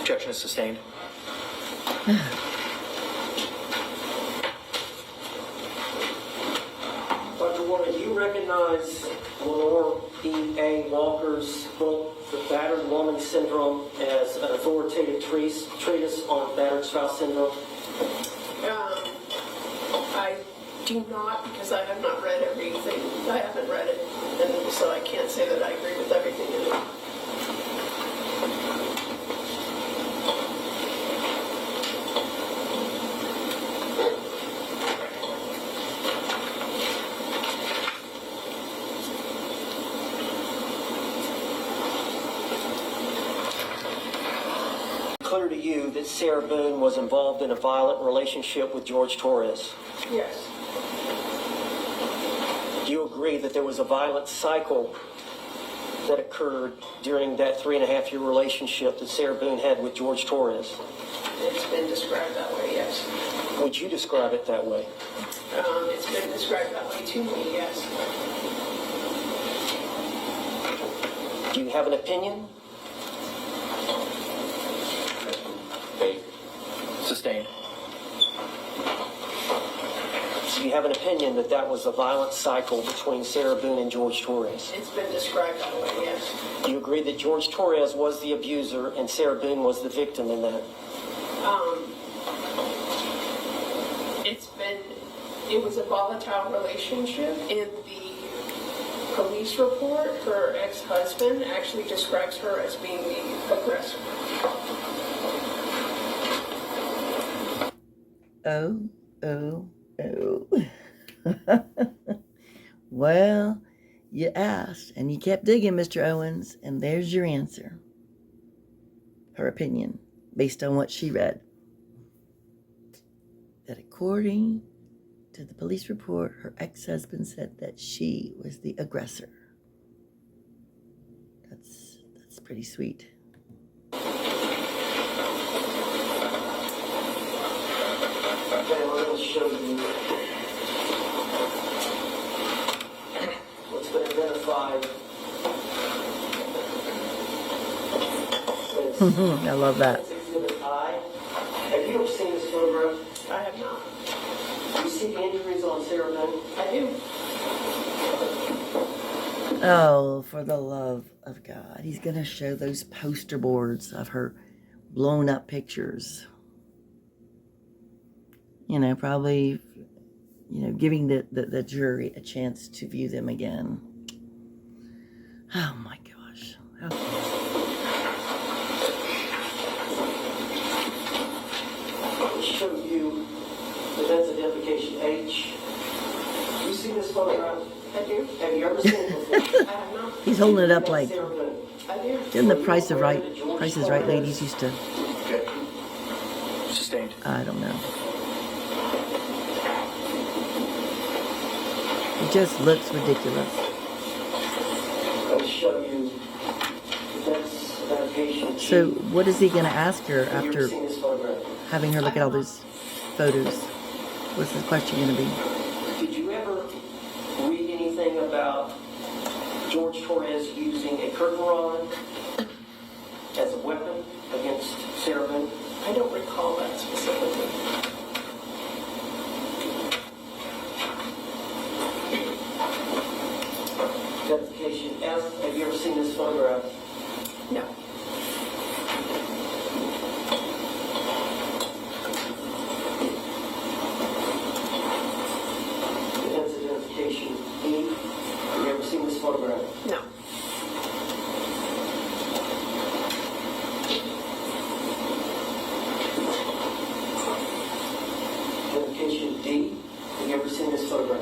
Objection is sustained. Dr. Warner, do you recognize Lenore E.A. Walker's book, The Battered Woman Syndrome, as an authoritative treatise on battered spouse syndrome? I do not, because I have not read everything. I haven't read it, and so I can't say that I agree with everything in it. Clear to you that Sarah Boone was involved in a violent relationship with George Torres. Yes. Do you agree that there was a violent cycle that occurred during that 3.5-year relationship that Sarah Boone had with George Torres? It's been described that way, yes. Would you describe it that way? It's been described that way to me, yes. Do you have an opinion? Sustained. Do you have an opinion that that was a violent cycle between Sarah Boone and George Torres? It's been described that way, yes. Do you agree that George Torres was the abuser and Sarah Boone was the victim in that? It was a volatile relationship. In the police report, her ex-husband actually describes her as being the aggressor. Oh. Well, you asked, and you kept digging, Mr. Owens, and there's your answer. Her opinion, based on what she read. That according to the police report, her ex-husband said that she was the aggressor. That's pretty sweet. Okay, I'm going to show you what's been identified. I love that. That's Exhibit I. I have not. You see the injuries on Sarah Boone? I do. Oh, for the love of God. He's going to show those poster boards of her blown up pictures. You know, probably, giving the jury a chance to view them again. Oh my gosh. I'll show you defense identification H. You see this photograph? I do. Have you ever seen it before? I have not. He's holding it up like, Sarah Boone. I do. didn't the Price is Right ladies used to, Okay. Sustained. I don't know. It just looks ridiculous. I'll show you defense identification G. So what is he going to ask her Have you ever after seen this photograph? having her look at all those photos? What's the question going to be? Did you ever read anything about George Torres using a curtain rod as a weapon against Sarah Boone? I don't recall that specifically. Identification F. Have you ever seen this photograph? No. Defense identification E. Have you ever seen this photograph? No. Identification D. Have you ever seen this photograph?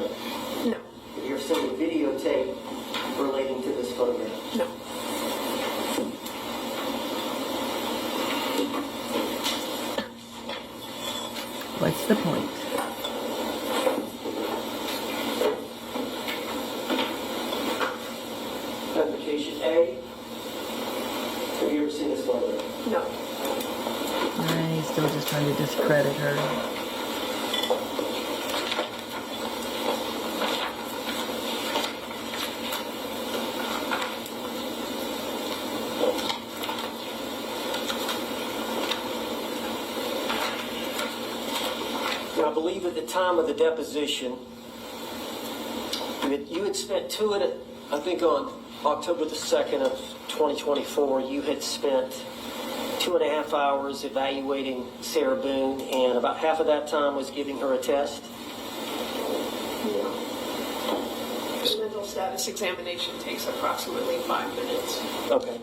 No. Have you ever seen the videotape relating to this photograph? No. What's the point? Identification A. Have you ever seen this photograph? No. He's still just trying to discredit her. Now, I believe at the time of the deposition, you had spent I think on October the 2nd of 2024, you had spent 2.5 hours evaluating Sarah Boone, and about half of that time was giving her a test. No. The mental status examination takes approximately 5 minutes. Okay.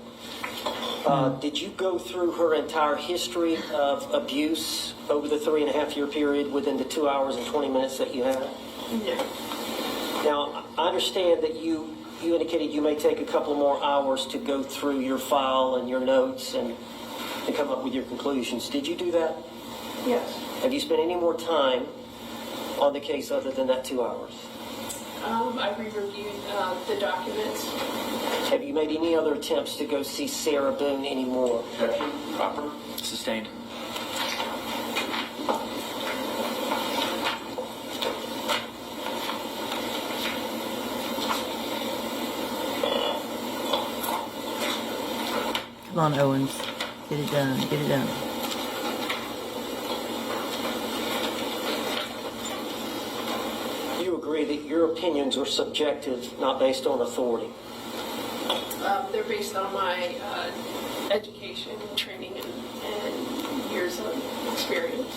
Did you go through her entire history of abuse over the 3.5-year period within the 2 hours and 20 minutes that you had? No. Now, I understand that you indicated you may take a couple more hours to go through your file and your notes and come up with your conclusions. Did you do that? Yes. Have you spent any more time on the case other than that 2 hours? I re-reviewed the documents. Have you made any other attempts to go see Sarah Boone anymore? Objection, proper. Sustained. Come on, Owens. Get it done. Get it done. You agree that your opinions are subjective, not based on authority? They're based on my education, training, and years of experience.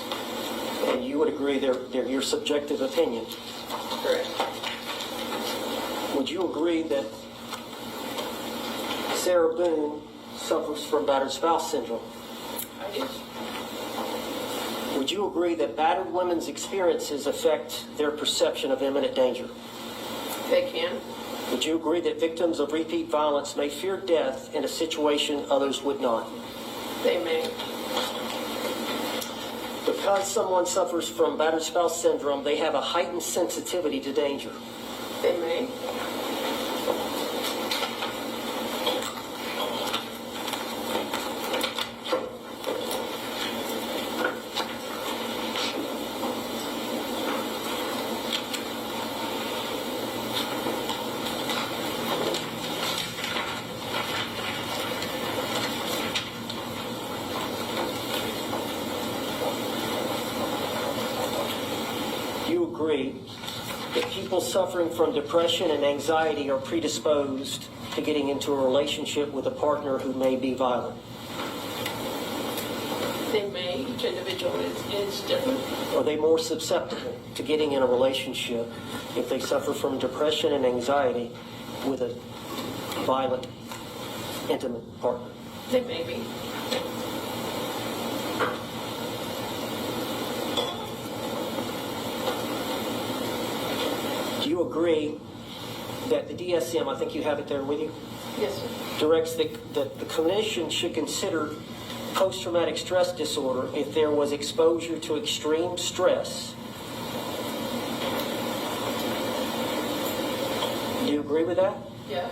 And you would agree they're your subjective opinions? Correct. Would you agree that Sarah Boone suffers from battered spouse syndrome? I do. Would you agree that battered women's experiences affect their perception of imminent danger? They can. Would you agree that victims of repeat violence may fear death in a situation others would not? They may. Because someone suffers from battered spouse syndrome, they have a heightened sensitivity to danger. They may. agree that people suffering from depression and anxiety are predisposed to getting into a relationship with a partner who may be violent? They may, each individual is different. Are they more susceptible to getting in a relationship if they suffer from depression and anxiety with a violent, intimate partner? They may be. Do you agree that the DSM, I think you have it there with you, Yes, sir. directs that the clinician should consider post-traumatic stress disorder if there was exposure to extreme stress? Do you agree with that? Yes.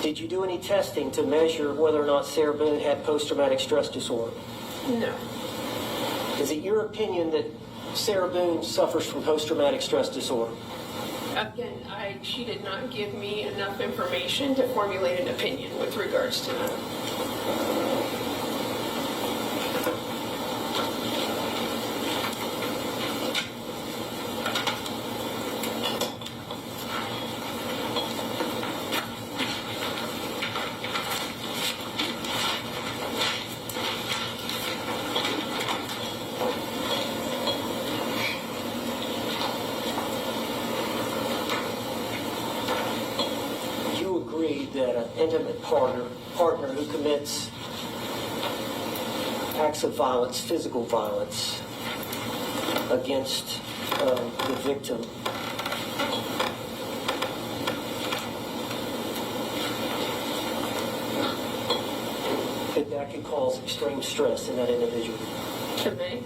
Did you do any testing to measure whether or not Sarah Boone had post-traumatic stress disorder? No. Is it your opinion that Sarah Boone suffers from post-traumatic stress disorder? Again, she did not give me enough information to formulate an opinion with regards to that. That an intimate partner who commits acts of violence, physical violence, against the victim that could cause extreme stress in that individual? To me?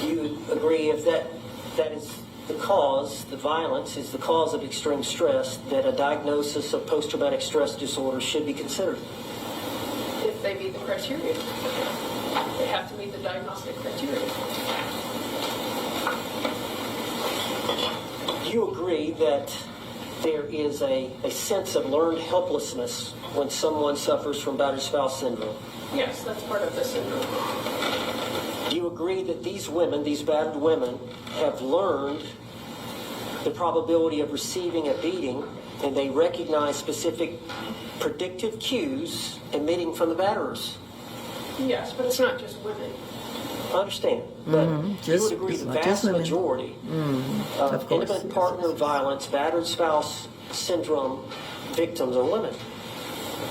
Do you agree if that is the cause, the violence is the cause of extreme stress, that a diagnosis of post-traumatic stress disorder should be considered? If they meet the criteria. They have to meet the diagnostic criteria. Do you agree that there is a sense of learned helplessness when someone suffers from battered spouse syndrome? Yes, that's part of the syndrome. Do you agree that these women, these battered women, have learned the probability of receiving a beating, and they recognize specific predictive cues emitting from the batterers? Yes, but it's not just women. I understand, but you would agree the vast majority of intimate partner violence, battered spouse syndrome victims are women.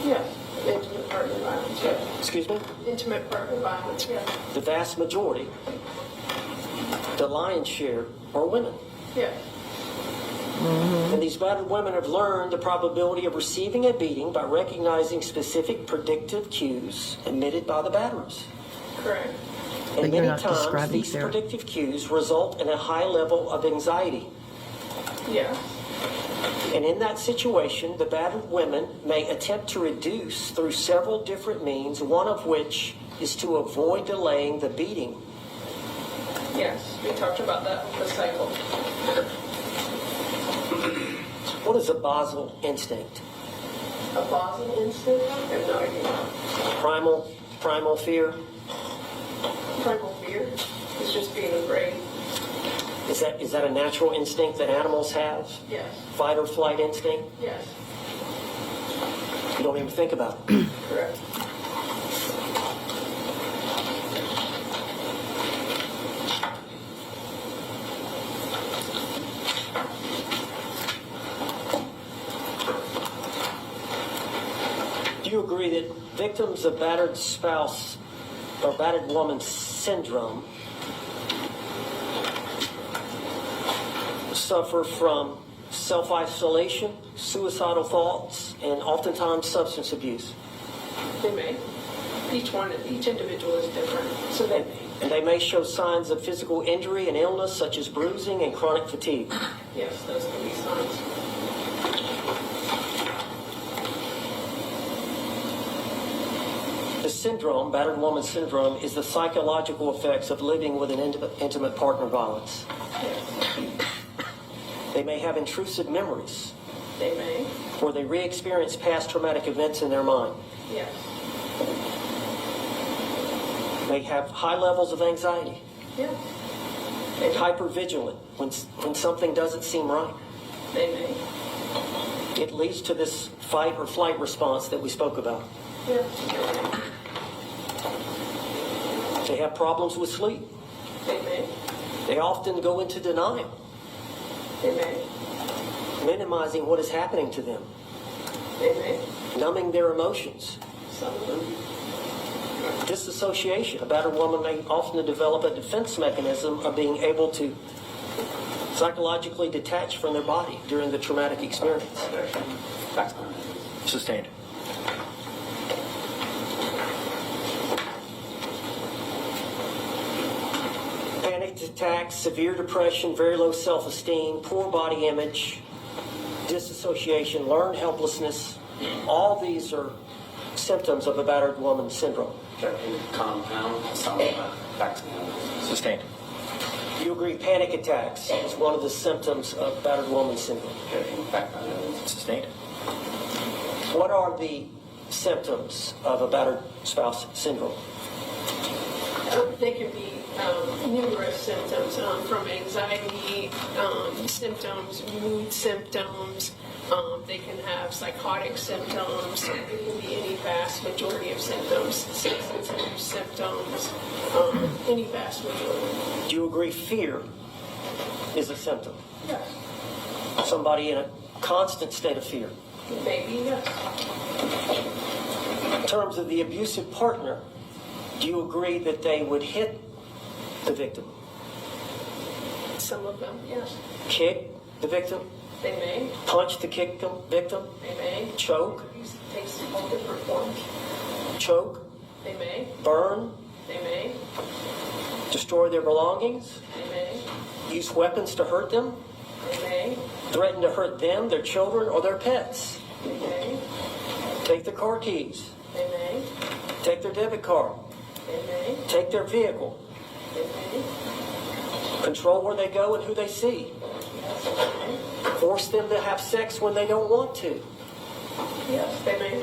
Yes, intimate partner violence, yes. Excuse me? Intimate partner violence, yes. The vast majority, the lion's share, are women. Yes. And these battered women have learned the probability of receiving a beating by recognizing specific predictive cues emitted by the batterers. Correct. And But you're many not times, describing these Sarah. predictive cues result in a high level of anxiety. Yes. And in that situation, the battered women may attempt to reduce through several different means, one of which is to avoid delaying the beating. Yes, we talked about that with the cycle. What is a basal instinct? A Basel instinct? I have no idea. Primal fear? Primal fear is just being afraid. Is that a natural instinct that animals have? Yes. Fight or flight instinct? Yes. You don't even think about it. Correct. Do you agree that victims of battered spouse or battered woman syndrome suffer from self-isolation, suicidal thoughts, and oftentimes substance abuse? They may. Each individual is different, so they may. And they may show signs of physical injury and illness such as bruising and chronic fatigue. Yes, those can be signs. The syndrome, battered woman syndrome, is the psychological effects of living with an intimate partner violence. Yes. They may have intrusive memories, They may. or they re-experience past traumatic events in their mind. Yes. may have high levels of anxiety Yeah, and hypervigilant when something doesn't seem right. they may. It leads to this fight or flight response that we spoke about. Yeah, They have problems with sleep. they may. They often go into denial, They may. minimizing what is happening to them, They may. numbing their emotions. Some of them. Disassociation. A battered woman may often develop a defense mechanism of being able to psychologically detach from their body during the traumatic experience. Facts. Sustained. Panic attacks, severe depression, very low self-esteem, poor body image, disassociation, learned helplessness. All these are symptoms of a battered woman syndrome. Compound some facts. Sustained. Do you agree panic attacks is one of the symptoms of battered woman syndrome? Sustained. What are the symptoms of a battered spouse syndrome? They can be numerous symptoms, from anxiety symptoms, mood symptoms. They can have psychotic symptoms. It can be any vast majority of symptoms, sensitive symptoms, any vast majority. Do you agree fear is a symptom? Yes. Somebody in a constant state of fear. Maybe, yes. In terms of the abusive partner, do you agree that they would hit the victim, Some of them, yes. kick the victim, They may. punch the victim, They may. choke, Abuse takes all different forms. choke, They may. burn, They may. destroy their belongings, They may. use weapons to hurt them, They may. threaten to hurt them, their children, or their pets, They may. take their car keys, They may. take their debit card, They may. take their vehicle, They may. control where they go and who they see, Yes, they may. force them to have sex when they don't want to. Yes, they may.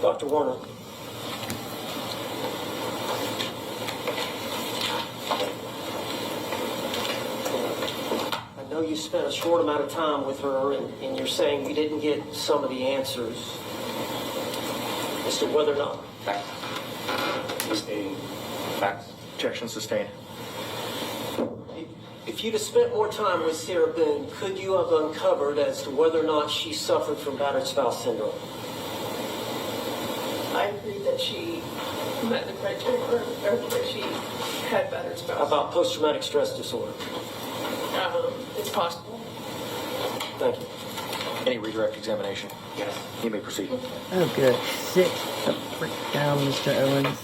Dr. Warner. I know you spent a short amount of time with her, and you're saying we didn't get some of the answers as to whether or not. Facts. Misstating facts. Objection sustained. If you'd have spent more time with Sarah Boone, could you have uncovered as to whether or not she suffered from battered spouse syndrome? I agree that she met the criteria, or that she had battered How spouse. about post-traumatic stress disorder? It's possible. Thank you. Any redirect examination? Yes. You may proceed. Oh, good. Sit the frick down, Mr. Owens.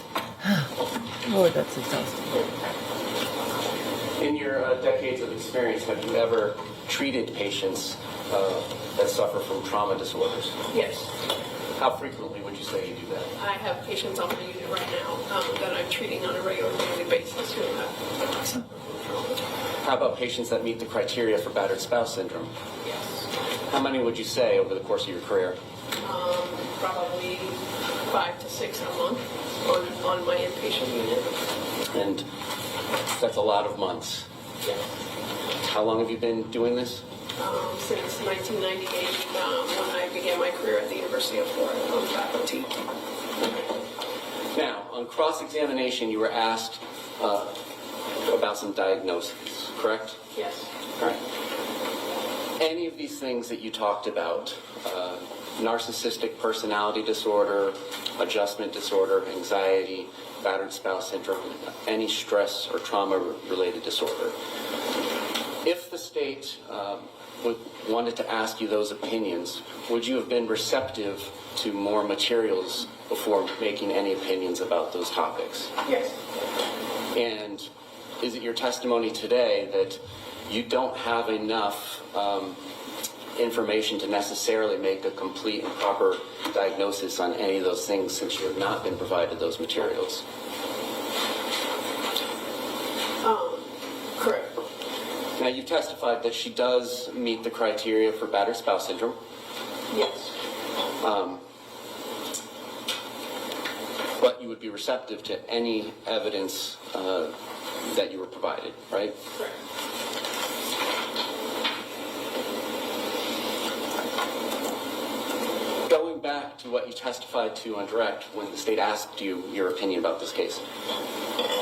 Lord, that's exhausting. In your decades of experience, have you ever treated patients that suffer from trauma disorders? Yes. How frequently would you say you do that? I have patients on my unit right now that I'm treating on a regular daily basis who have suffered from trauma. How about patients that meet the criteria for battered spouse syndrome? Yes. How many would you say over the course of your career? Probably 5 to 6 a month on my inpatient unit. And that's a lot of months. Yes. How long have you been doing this? Since 1998, when I began my career at the University of Florida on faculty. Now, on cross-examination, you were asked about some diagnoses, correct? Yes. All right. Any of these things that you talked about, narcissistic personality disorder, adjustment disorder, anxiety, battered spouse syndrome, any stress or trauma-related disorder, If the state wanted to ask you those opinions, would you have been receptive to more materials before making any opinions about those topics? Yes. And is it your testimony today that you don't have enough information to necessarily make a complete and proper diagnosis on any of those things since you have not been provided those materials? Correct. Now, you testified that she does meet the criteria for battered spouse syndrome. Yes. But you would be receptive to any evidence that you were provided, right? Correct. Going back to what you testified to on direct when the state asked you your opinion about this case,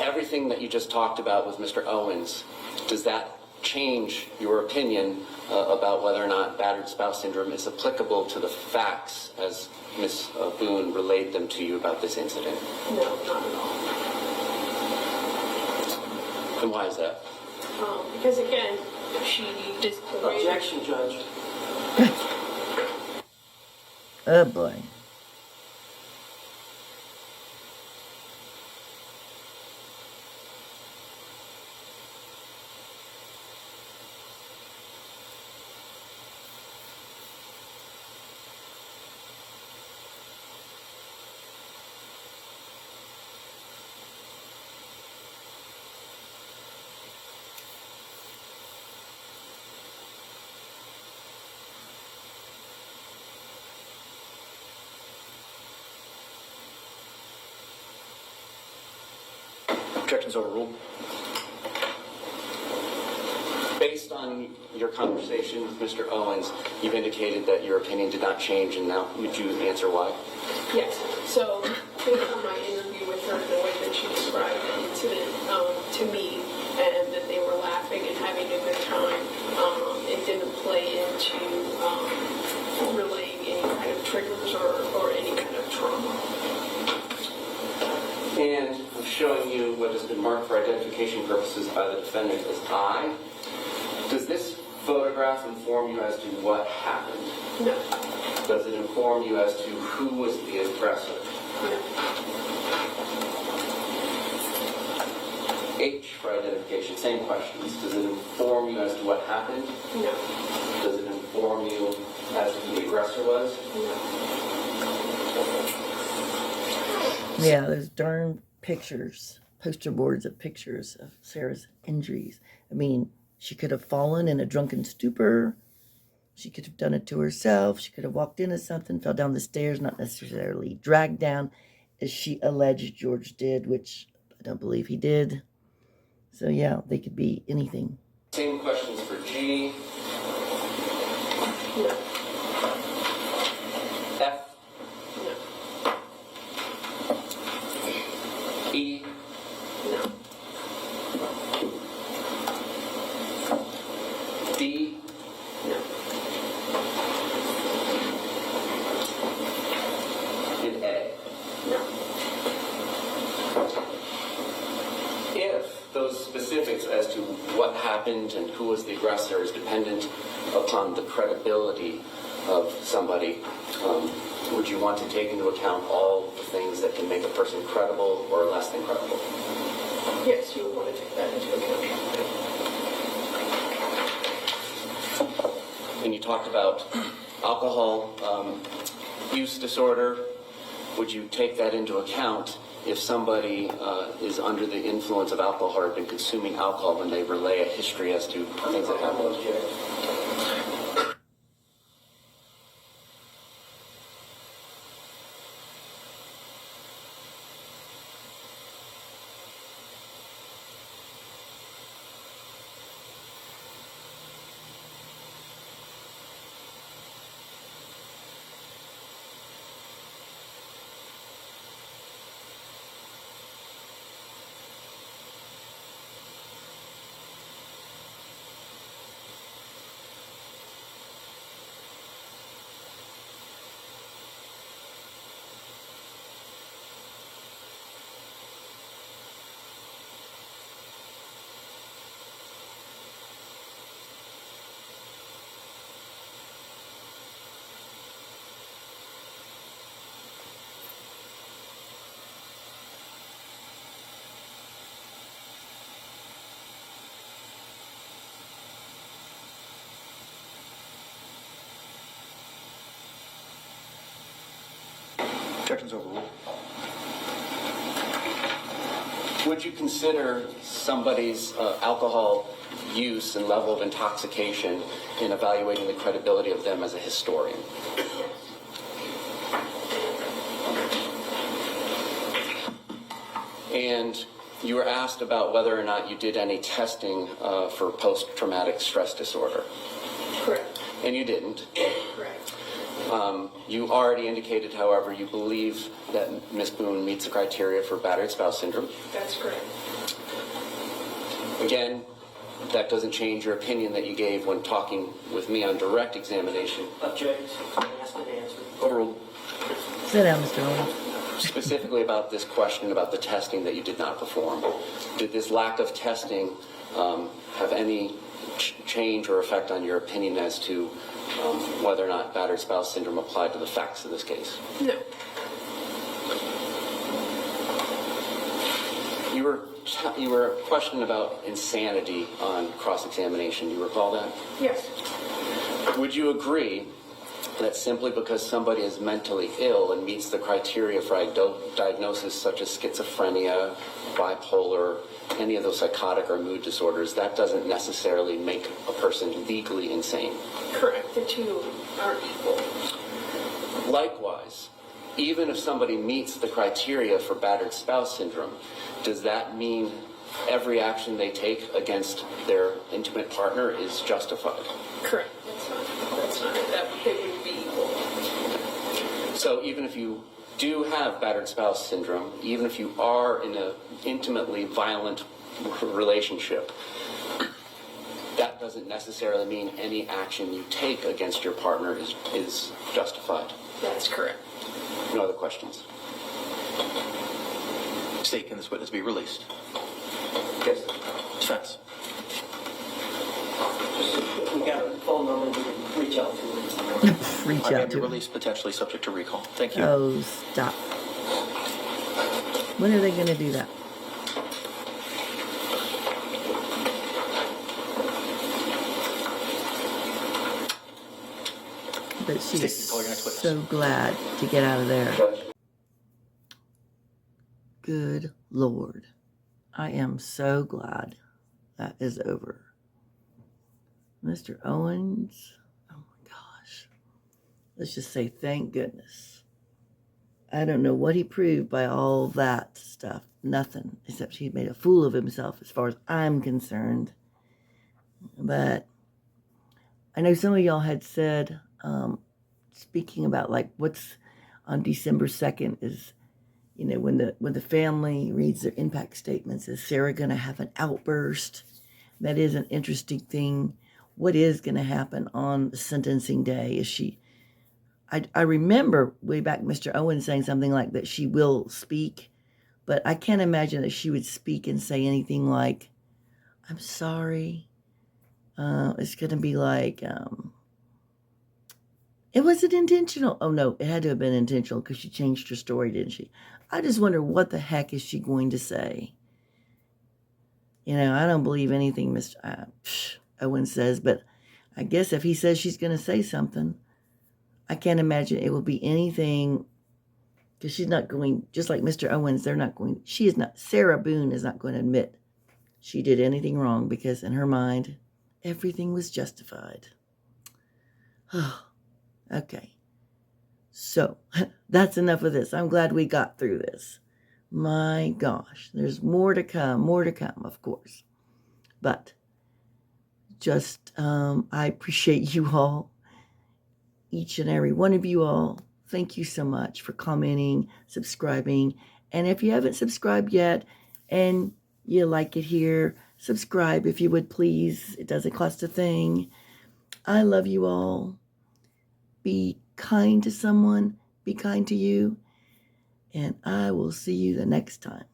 everything that you just talked about with Mr. Owens, does that change your opinion about whether or not battered spouse syndrome is applicable to the facts as Ms. Boone relayed them to you about this incident? No, not at all. And why is that? Because again, she just Objection, Judge. Oh boy. Objections overruled. Based on your conversation with Mr. Owens, you've indicated that your opinion did not change, and now would you answer why? Yes. So based on my interview with her, the way that she described the incident to me, and that they were laughing and having a good time, it didn't play into relaying any kind of triggers or any kind of trauma. And I'm showing you what has been marked for identification purposes by the defendant as I. Does this photograph inform you as to what happened? No. Does it inform you as to who was the aggressor? No. H for identification, same questions. Does it inform you as to what happened? No. Does it inform you as to who the aggressor was? Yeah, those darn pictures, poster boards of pictures of Sarah's injuries. I mean, she could have fallen in a drunken stupor. She could have done it to herself. She could have walked into something, fell down the stairs, not necessarily dragged down, as she alleged George did, which I don't believe he did. So yeah, they could be anything. Same questions for G. No. F. No. E. No. D. No. And A. No. If those specifics as to what happened and who was the aggressor is dependent upon the credibility of somebody, would you want to take into account all the things that can make a person credible or less than credible? Yes, you would want to take that into account. And you talked about alcohol use disorder. Would you take that into account if somebody is under the influence of alcohol or have been consuming alcohol when they relay a history as to things that happened? Objection's overruled. Would you consider somebody's alcohol use and level of intoxication in evaluating the credibility of them as a historian? And you were asked about whether or not you did any testing for post-traumatic stress disorder. Correct. And you didn't. Correct. You already indicated, however, you believe that Ms. Boone meets the criteria for battered spouse syndrome. That's correct. Again, that doesn't change your opinion that you gave when talking with me on direct examination. Object. Asked and answered. Overruled. Sit down, Mr. Owens. Specifically about this question about the testing that you did not perform. Did this lack of testing have any change or effect on your opinion as to whether or not battered spouse syndrome applied to the facts of this case? No. You were questioned about insanity on cross-examination. Do you recall that? Yes. Would you agree that simply because somebody is mentally ill and meets the criteria for diagnosis such as schizophrenia, bipolar, any of those psychotic or mood disorders, that doesn't necessarily make a person legally insane? Correct. The two aren't equal. Likewise, even if somebody meets the criteria for battered spouse syndrome, does that mean every action they take against their intimate partner is justified? Correct. That's not it. They wouldn't be equal. So even if you do have battered spouse syndrome, even if you are in an intimately violent relationship, that doesn't necessarily mean any action you take against your partner is justified. That's correct. No other questions? State, can this witness be released? Yes. Defense. If we got a phone number, we can reach out to them. Reach I may out be to him. released, potentially subject to recall. Thank you. Oh, stop. When are they going to do that? But she's Stacy, call your next witness. so glad to get out of there. Good Lord. I am so glad that is over. Mr. Owens, oh my gosh. Let's just say thank goodness. I don't know what he proved by all that stuff. Nothing, except he made a fool of himself as far as I'm concerned. But I know some of y'all had said, speaking about like what's on December 2nd is, you know, when the family reads their impact statements, is Sarah going to have an outburst? That is an interesting thing. What is going to happen on the sentencing day? Is she? I remember way back Mr. Owens saying something like that she will speak, but I can't imagine that she would speak and say anything like, "I'm sorry." It's going to be like, it wasn't intentional. Oh no, it had to have been intentional because she changed her story, didn't she? I just wonder what the heck is she going to say? You know, I don't believe anything Mr. Owens says, but I guess if he says she's going to say something, I can't imagine it will be anything, because she's not going, just like Mr. Owens, Sarah Boone is not going to admit she did anything wrong, because in her mind, everything was justified. Okay. So, that's enough of this. I'm glad we got through this. My gosh, there's more to come, of course. But just, I appreciate you all, each and every one of you all. Thank you so much for commenting, subscribing. And if you haven't subscribed yet and you like it here, subscribe if you would, please. It doesn't cost a thing. I love you all. Be kind to someone. Be kind to you. And I will see you the next time.